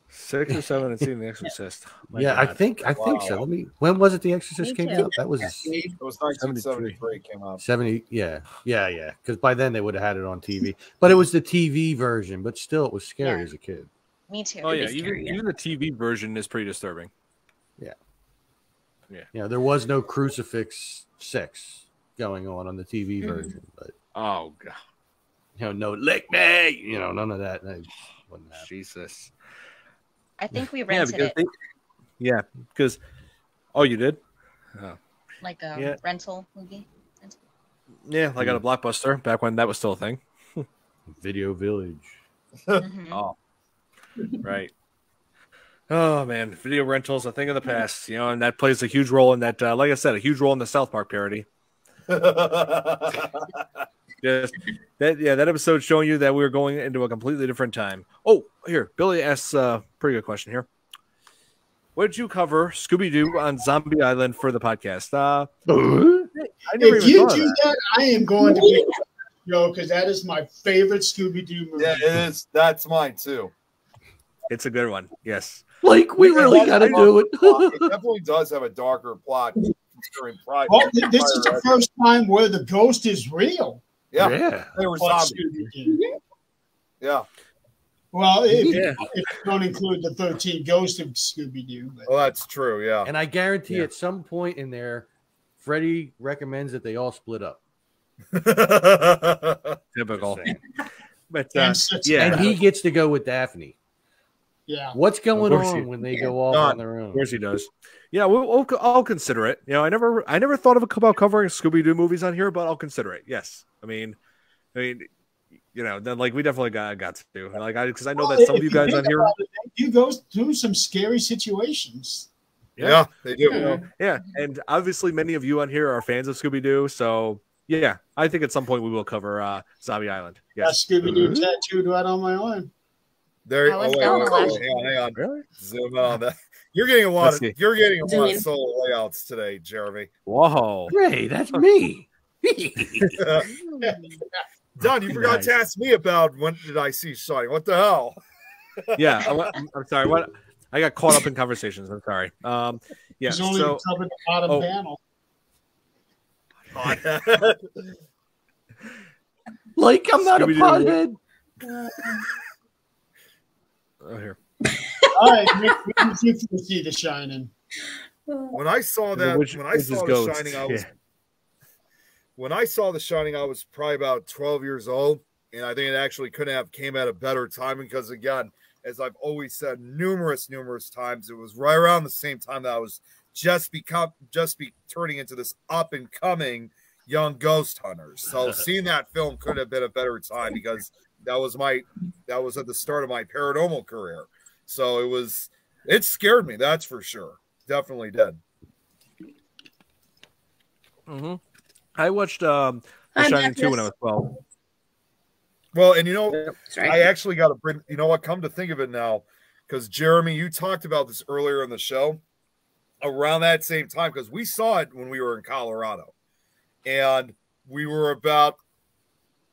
6 or 7 and seeing The Exorcist. My yeah, God. I think so. When was it The Exorcist Me came too. out? That was It was 1973 came out. 70. Yeah. Because by then they would have had it on TV, but it was the TV version. But still, it was scary as a kid. Me too. Oh yeah, It'd be scary, even the TV version is pretty disturbing. Yeah, there was no crucifix sex going on the TV version, but Oh God, no lick me, none of that. Wouldn't happen. Jesus. I think we rented it, because oh, you did? Oh. like a rental movie. Yeah, like at a Blockbuster back when that was still a thing. Video Village. Mhm. Oh, right. Oh man, video rentals a thing of the past, and that plays a huge role in that. Like I said, a huge role in the South Park parody. Just that episode showing you that we were going into a completely different time. Oh, here, Billy asks a pretty good question here. What did you cover Scooby Doo on Zombie Island for the podcast? I never If even you thought of do that. that, I am going to be because that is my favorite Scooby Doo movie. Yeah, it is. That's mine too. It's a good one. Yes. Like we really got to do it. It definitely does have a darker plot. Considering Pride. Well, this is the first time where the ghost is real. Yeah, they were on zombies. Scooby-Doo. Yeah. Well, if you don't include the 13 Ghosts of Scooby-Doo. But. Well, that's true. Yeah. And I guarantee at some point in there, Freddie recommends that they all split up. Typical. But And and he gets to go with Daphne. Yeah. What's going Of course on he- when they go off on their own? Of course he does. Yeah, I'll consider it. I never thought about covering Scooby Doo movies on here, but I'll consider it. Yes, I mean, then like we definitely got to because I know that some of you guys on here, you go through some scary situations. Yeah, they do. Yeah, and obviously many of you on here are fans of Scooby Doo, so yeah, I think at some point we will cover Zombie Island. Yes, Scooby Doo tattooed right on my arm. There. I was Hang on. Really? Zoom in on that. You're getting a lot Let's see. of solo layouts today, Jeremy. Whoa, Hey, that's me. Don, you forgot to ask me about when did I see Shining? What the hell? yeah, I'm sorry. What I got caught up in conversations. I'm sorry. Yeah, He's only so covered the bottom panel. Like I'm not a Scooby-Doo. pothead. oh here. All right, when did you see The Shining? When I saw that, Which when I is saw The Ghost. Shining, I was Yeah. when I saw The Shining, I was probably about 12 years old, and I think it actually couldn't have came at a better time because, again, as I've always said numerous times, it was right around the same time that I was just be turning into this up and coming young ghost hunter. So seeing that film could have been a better time because that was at the start of my paranormal career. So it scared me, that's for sure. Definitely did. Mm-hmm. I watched The Shining 2 when I was 12. Well, and That's right. I actually got to bring, come to think of it now, because Jeremy, you talked about this earlier in the show around that same time, because we saw it when we were in Colorado, and we were about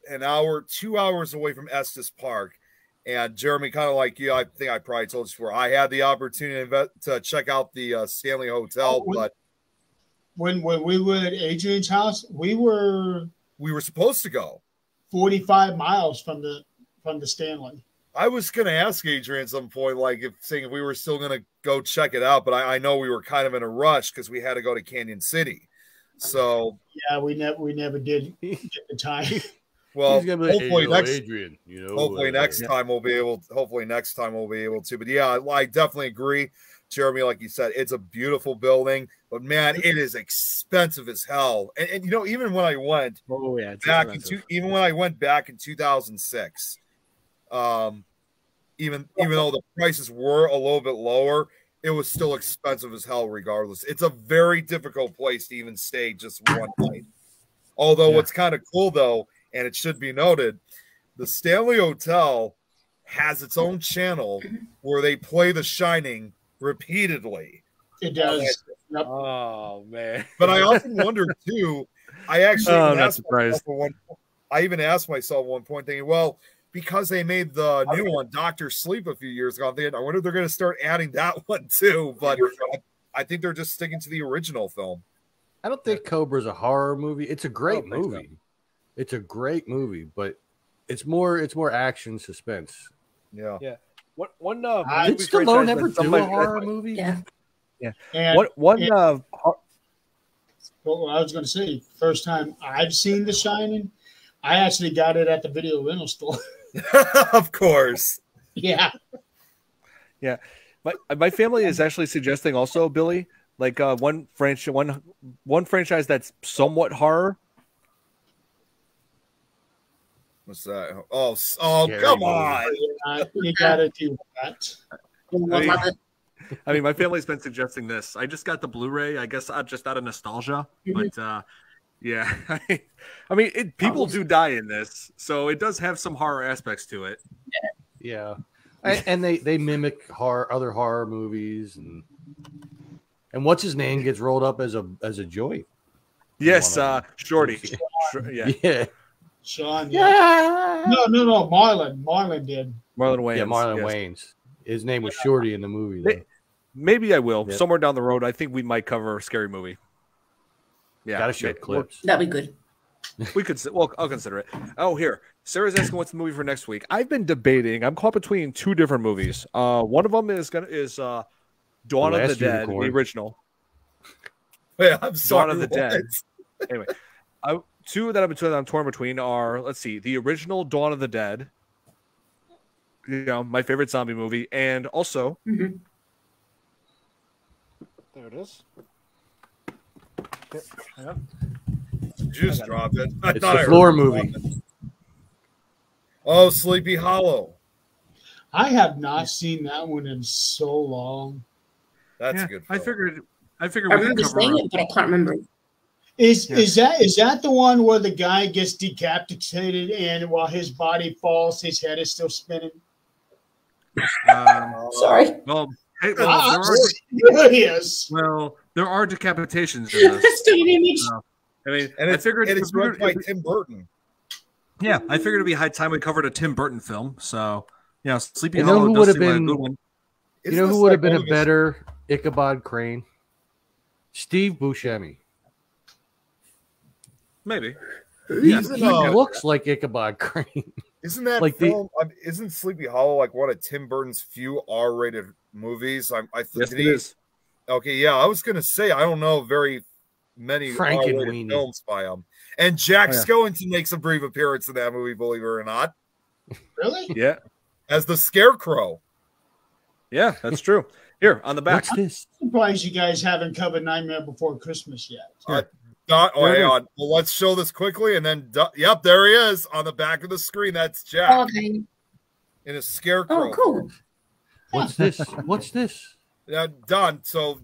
2 hours away from Estes Park. And Jeremy, kind of like you, I think I probably told you before, I had the opportunity to check out the Stanley Hotel, but When we were at Adrian's house, we were supposed to go 45 miles from the Stanley. I was going to ask Adrian at some point, if we were still going to go check it out, but I know we were kind of in a rush because we had to go to Canyon City. So yeah, we never did get the time. Well, hopefully next time we'll be able to. But yeah, I definitely agree. Jeremy, like you said, it's a beautiful building, but man, it is expensive as hell. And you know, even when I went even when I went back in 2006, even though the prices were a little bit lower, it was still expensive as hell regardless. It's a very difficult place to even stay just one night. Although what's kind of cool though, and it should be noted, the Stanley Hotel has its own channel where they play The Shining repeatedly. It does. Yep. Oh man! But I often wonder too. I actually even asked myself at one point, thinking, well, because they made the new one, Doctor Sleep, a few years ago, I wonder if they're going to start adding that one too. But I think they're just sticking to the original film. I don't think Cobra's a horror movie. It's a great movie. So. It's a great movie, but it's more action suspense. Yeah. Yeah. Did Stallone ever do a horror movie? Yeah. Yeah. Well, I was going to say, first time I've seen The Shining, I actually got it at the video rental store. Of course. Yeah. Yeah. My family is actually suggesting also, Billy, like one franchise that's somewhat horror. What's that? Oh, come on! You gotta do that. I mean, my family's been suggesting this. I just got the Blu-ray. I guess just out of nostalgia, but yeah. I mean, people do die in this, so it does have some horror aspects to it. Yeah, and they mimic other horror movies, and what's his name gets rolled up as a joint. Yes, Shorty. Yeah. Sean, yeah. No. Marlon did. Marlon Wayans. Yeah, Marlon Wayans. His name was Shorty in the movie. Maybe I will. Yep. Somewhere down the road, I think we might cover a scary movie. Yeah. Gotta show clips. That'd be good. We could. Well, I'll consider it. Oh, here. Sarah's asking what's the movie for next week. I've been debating. I'm caught between two different movies. One of them is Dawn of the Dead, the original. Yeah, I'm sorry. Dawn of the Dead. Anyway, two that I'm torn between are, let's see, the original Dawn of the Dead, my favorite zombie movie, and also there it is. Just drop it. It's the floor movie. Oh, Sleepy Hollow. I have not seen that one in so long. That's a good film. I figured I remember seeing it, but I can't remember. Is that the one where the guy gets decapitated and while his body falls, his head is still spinning? Sorry. Well, there are decapitations in this. I mean, I figured it's directed by Tim Burton. Yeah, I figured it'd be high time we covered a Tim Burton film. So, Sleepy Hollow. Who would have been? You know who would have been a better Ichabod Crane? Steve Buscemi. Maybe. He looks like Ichabod Crane. Isn't that like film? Isn't Sleepy Hollow like one of Tim Burton's few R-rated movies? Yes, it is. Okay, yeah, I was gonna say I don't know very many R-rated films by him. And Jack Skellington makes a brief appearance in that movie, believe it or not. Really? Yeah. As the Scarecrow. Yeah, that's true. Here on the back. What's this? I'm surprised you guys haven't covered Nightmare Before Christmas yet. Hang on. Well, let's show this quickly, and then yep, there he is on the back of the screen. That's Jack in a Scarecrow. Oh, cool. What's this? What's this? Done. So,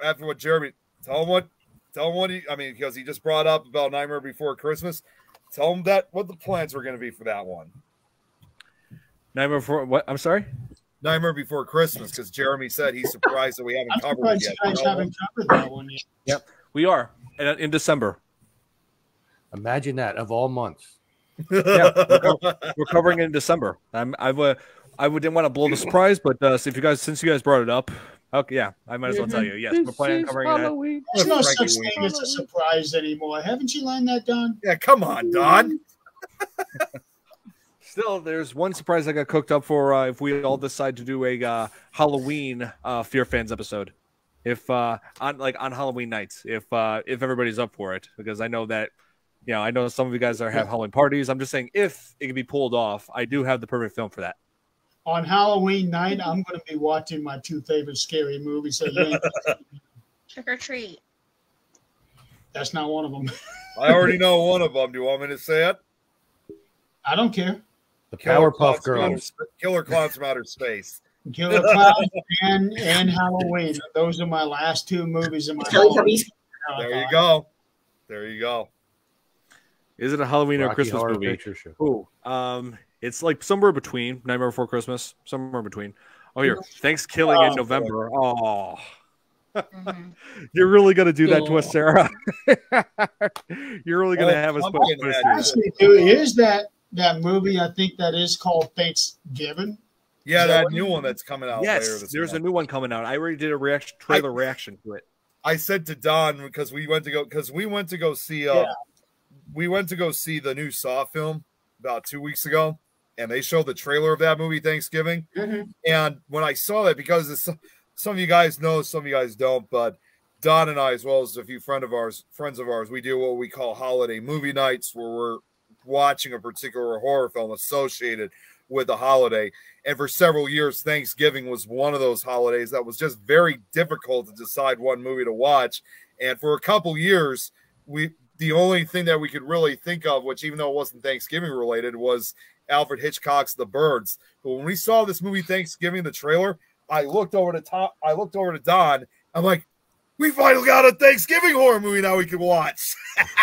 after what Jeremy, tell him what because he just brought up about Nightmare Before Christmas. Tell him what the plans were going to be for that one. Nightmare Before what? I'm sorry. Nightmare Before Christmas, because Jeremy said he's surprised that we haven't covered it yet. You guys haven't covered that one yet. Yep, we are in December. Imagine that, of all months. Yeah, we're covering it in December. I didn't want to blow the surprise, but since you guys brought it up, okay, yeah, I might as well tell you. Yes, we're planning on covering it. There's no such thing as a surprise anymore. Haven't you learned that, Don? Yeah, come on, Don. Still, there's one surprise I got cooked up for if we all decide to do a Halloween Fearfans episode. If on Halloween nights, if everybody's up for it, because I know that, I know some of you guys have Halloween parties. I'm just saying if it can be pulled off, I do have the perfect film for that. On Halloween night, I'm going to be watching my 2 favorite scary movies. So Trick or treat. That's not one of them. I already know one of them. Do you want me to say it? I don't care. The Powerpuff Girls. Killer Clowns from Outer Space. Killer Clowns and Halloween. Those are my last 2 movies in my There you go. There you go. Is it a Halloween or Christmas Horror movie? Picture Show. It's like somewhere between Nightmare Before Christmas, somewhere in between. Oh, here, Thanksgiving in November. Oh, you're really gonna do that to us, Sarah? You're really gonna have us put actually, is that movie? I think that is called Thanksgiving. Yeah, that new one that's coming out later Yes, this there's month. a new one coming out. I already did a trailer reaction to it. I said to Don because we went to go see we went to go see the new Saw film about 2 weeks ago, and they showed the trailer of that movie Thanksgiving. And when I saw that, because it's, some of you guys know, some of you guys don't, but Don and I, as well as a few friends of ours, we do what we call holiday movie nights, where we're watching a particular horror film associated with the holiday. And for several years, Thanksgiving was one of those holidays that was just very difficult to decide one movie to watch. And for a couple years, the only thing that we could really think of, which even though it wasn't Thanksgiving related, was Alfred Hitchcock's The Birds. But when we saw this movie Thanksgiving, the trailer, I looked over to Don. I'm like, we finally got a Thanksgiving horror movie now we can watch.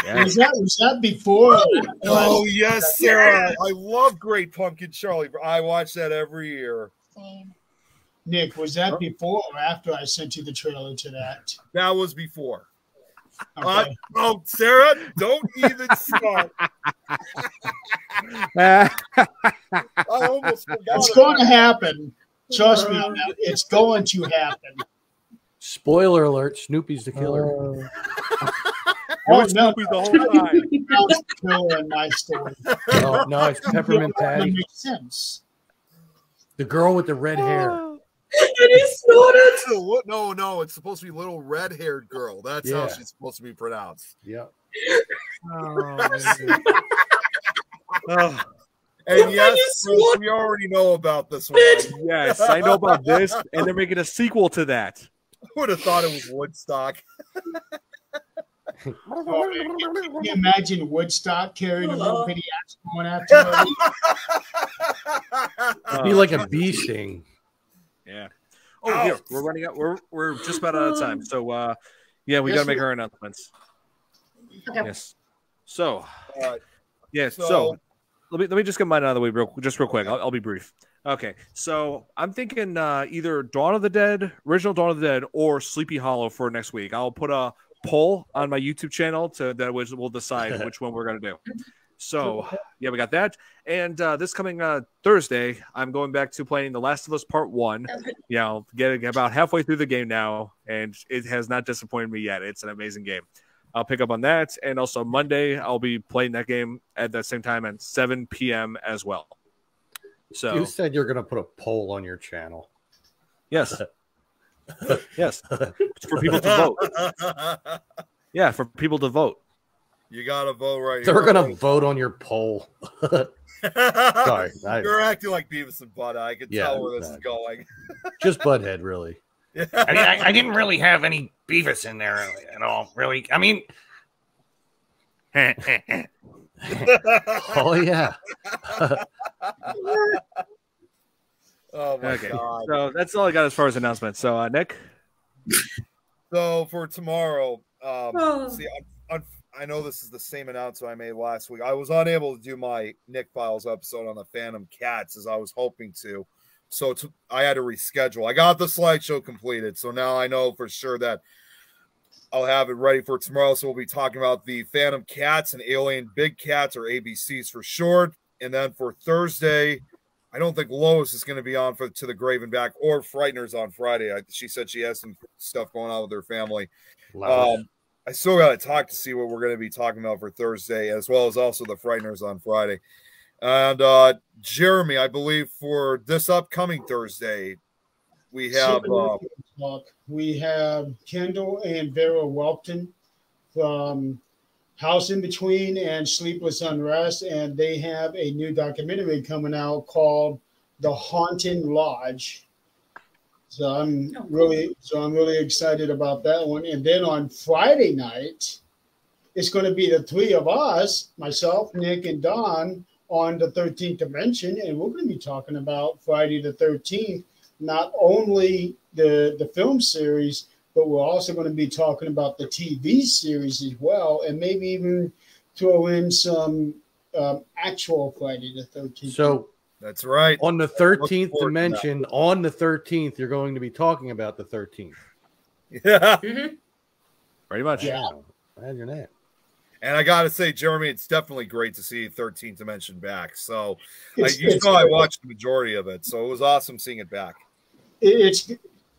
Yeah. Was that before? Oh, yes, Sarah. I love Great Pumpkin Charlie. I watch that every year. Same. Nick, was that before or after I sent you the trailer to that? That was before. Okay. Sarah, don't even start. Uh, I almost forgot. It's going to happen. Trust me on that. It's going to happen. Spoiler alert: Snoopy's the killer. Oh no! Snoopy the whole time. That's the killer in my story. No, it's Peppermint That Patty, makes sense. the girl with the red hair. It is snorted. No, it's supposed to be little red-haired girl. That's how she's supposed to be pronounced. Yeah. And yes, we already know about this one. Yes, I know about this, and they're making a sequel to that. I would have thought it was Woodstock. Can you imagine Woodstock carrying a little bitty axe going after her? It'd be like a bee sting. Yeah. Oh, here we're running out. We're just about out of time. So, we got to make our announcements. Okay. Yes. So, Yes. So let me just get mine out of the way real quick. I'll be brief. Okay. So I'm thinking either Dawn of the Dead, original Dawn of the Dead, or Sleepy Hollow for next week. I'll put a poll on my YouTube channel we'll decide which one we're gonna do. So we got that. And this coming Thursday, I'm going back to playing The Last of Us Part 1. Getting about halfway through the game now, and it has not disappointed me yet. It's an amazing game. I'll pick up on that. And also Monday, I'll be playing that game at the same time at 7 p.m. as well. So You said you're going to put a poll on your channel. Yes. Yes. It's for people to vote. Yeah, for people to vote. You got to vote right. They're going to vote on your poll. Sorry. You're acting like Beavis and Butt. I can tell where this is going. Just Butthead, really. I didn't really have any Beavis in there at all, really. I mean, oh, yeah. Oh, my God. So that's all I got as far as announcements. So, Nick? So, for tomorrow, I know this is the same announcement I made last week. I was unable to do my Nick Files episode on the Phantom Cats as I was hoping to. So I had to reschedule. I got the slideshow completed. So now I know for sure that I'll have it ready for tomorrow. So we'll be talking about the Phantom Cats and Alien Big Cats, or ABCs for short. And then for Thursday, I don't think Lois is going to be on for To the Grave and Back, or Frighteners on Friday. She said she has some stuff going on with her family. I still got to talk to see what we're going to be talking about for Thursday, as well as also the Frighteners on Friday. And Jeremy, I believe for this upcoming Thursday, we have Kendall and Vera Welton from House in Between and Sleepless Unrest, and they have a new documentary coming out called The Haunting Lodge. So I'm really excited about that one. And then on Friday night, it's going to be the three of us, myself, Nick, and Don, on the 13th Dimension, and we're going to be talking about Friday the 13th, not only the film series, but we're also going to be talking about the TV series as well, and maybe even throw in some actual Friday the 13th. So that's right. On the 13th Dimension, on the 13th, you're going to be talking about the 13th. Yeah. Mm-hmm. Pretty much. Yeah. Imagine that. And I got to say, Jeremy, it's definitely great to see 13th Dimension back. So I watched the majority of it. So it was awesome seeing it back. It's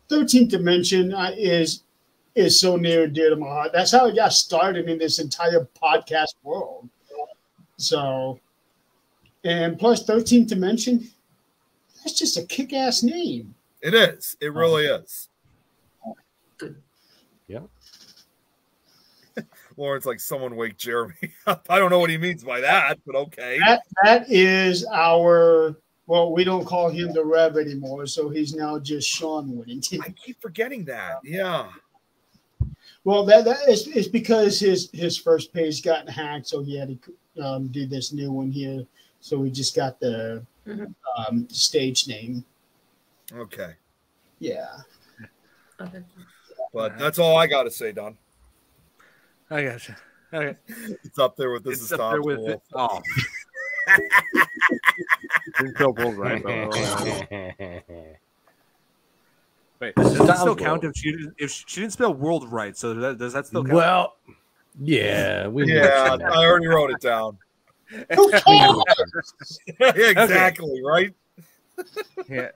13th Dimension is so near and dear to my heart. That's how it got started in this entire podcast world. So, and plus 13th Dimension, that's just a kick-ass name. It is. It really is. Yeah. Lauren's like, someone wake Jeremy up. I don't know what he means by that, but okay. That is our, well, we don't call him the Rev anymore, so he's now just Sean Whittington. I keep forgetting that. Yeah. Well, that is because his first page got hacked, so he had to do this new one here. So we just got the stage name. Okay. Yeah. Okay. But that's all I got to say, Don. I gotcha. Okay. It's up there with this. It's up there with it. Oh. Didn't feel bold, right? Wait, does it still count if she didn't spell world right? So does that still count? Well, yeah, I already wrote it down. Exactly, right? Yeah.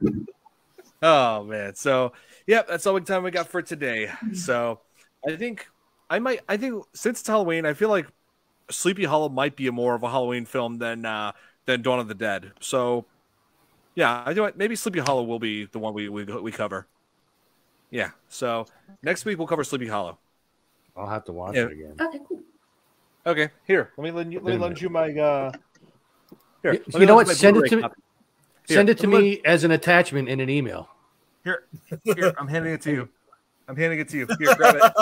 Oh man. So that's all the time we got for today. So I think since it's Halloween, I feel like Sleepy Hollow might be more of a Halloween film than Dawn of the Dead. So yeah, I do. Maybe Sleepy Hollow will be the one we cover. Yeah. So next week we'll cover Sleepy Hollow. I'll have to watch it again. Okay, cool. Okay, here. Let me lend you my. Here, you know what? Send it to me. Send it to me as an attachment in an email. Here, I'm handing it to you. Here, grab it.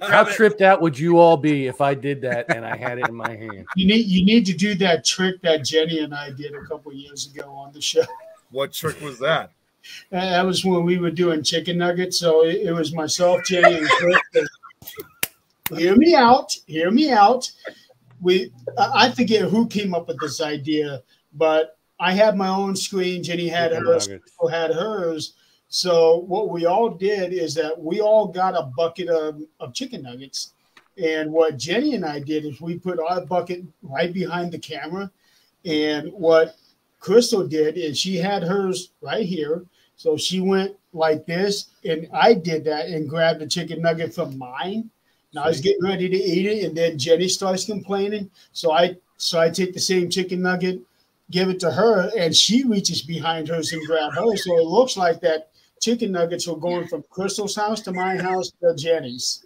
How tripped out would you all be if I did that and I had it in my hand? You need to do that trick that Jenny and I did a couple years ago on the show. What trick was that? That was when we were doing chicken nuggets. So it was myself, Jenny, and Chris. Hear me out. I forget who came up with this idea, but I had my own screen. Jenny had hers. People had hers. So what we all did is that we all got a bucket of chicken nuggets. And what Jenny and I did is we put our bucket right behind the camera. And what Crystal did is she had hers right here. So she went like this, and I did that and grabbed a chicken nugget from mine. And I was getting ready to eat it, and then Jenny starts complaining. So I take the same chicken nugget, give it to her, and she reaches behind hers and grabs hers. So it looks like that chicken nuggets were going from Crystal's house to my house to Jenny's.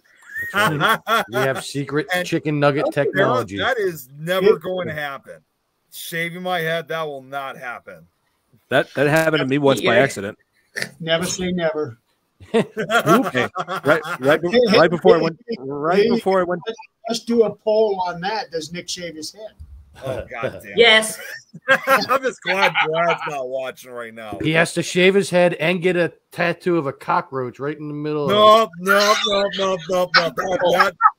Right. We have secret chicken nugget technology. That is never going to happen. Shaving my head, that will not happen. That happened to me once by accident. Never say never. Hey, right before I went. Let's do a poll on that. Does Nick shave his head? Oh God damn! Yes. I'm just glad Brad's not watching right now. He has to shave his head and get a tattoo of a cockroach right in the middle. No.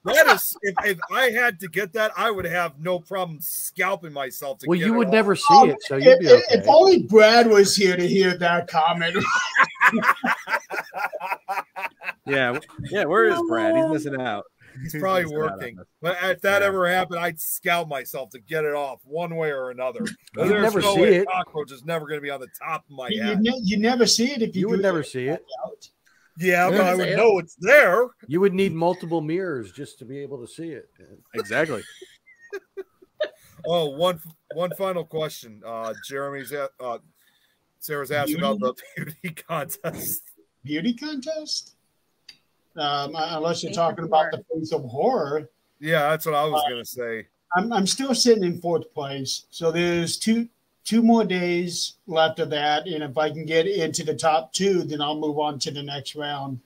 That is, if I had to get that, I would have no problem scalping myself. Well, you would never see it, so you'd be okay. If only Brad was here to hear that comment. Yeah. Where is Brad? He's missing out. He's probably working. But if that ever happened, I'd scalp myself to get it off one way or another. You'd never see it. Cockroach is never going to be on the top of my head. You never see it if you would never see it. Yeah, but I would know it's there. You would need multiple mirrors just to be able to see it. Exactly. Oh, one final question. Sarah's asking about the beauty contest. Beauty contest? Unless you're talking about the face of horror. Yeah, that's what I was going to say. I'm still sitting in fourth place. So there's two 2 more days left of that, and if I can get into the top 2, then I'll move on to the next round.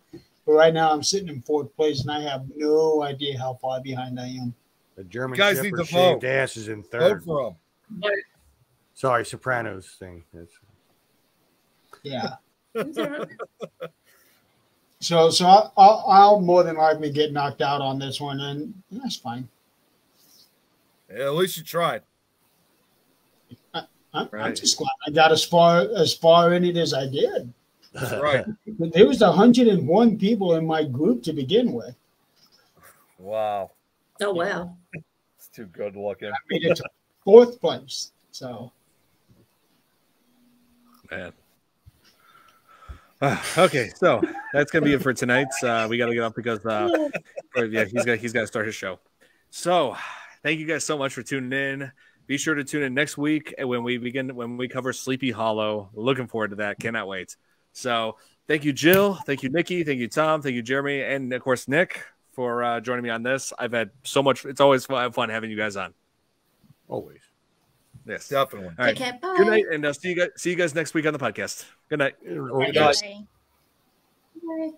But right now, I'm sitting in 4th place, and I have no idea how far behind I am. The German guys need Shepherd to vote. shaved ass is in Vote 3rd. for him. Sorry, Sopranos thing. Yeah. So I'll more than likely get knocked out on this one, and that's fine. Yeah, at least you tried. I'm just glad I got as far in it as I did. That's right. There was 101 people in my group to begin with. Wow. Oh, wow. It's too good looking. I made it to 4th place. So, Man. Okay, so that's gonna be it for tonight. We got to get off because he's got to start his show. So, thank you guys so much for tuning in. Be sure to tune in next week when we cover Sleepy Hollow. Looking forward to that. Cannot wait. So, thank you, Jill. Thank you, Nikki. Thank you, Tom. Thank you, Jeremy, and of course Nick for joining me on this. I've had so much. It's always fun having you guys on. Always. Yes, definitely. All right. Take care. Bye. Good night, and see you guys next week on the podcast. Good night. Good night. Bye.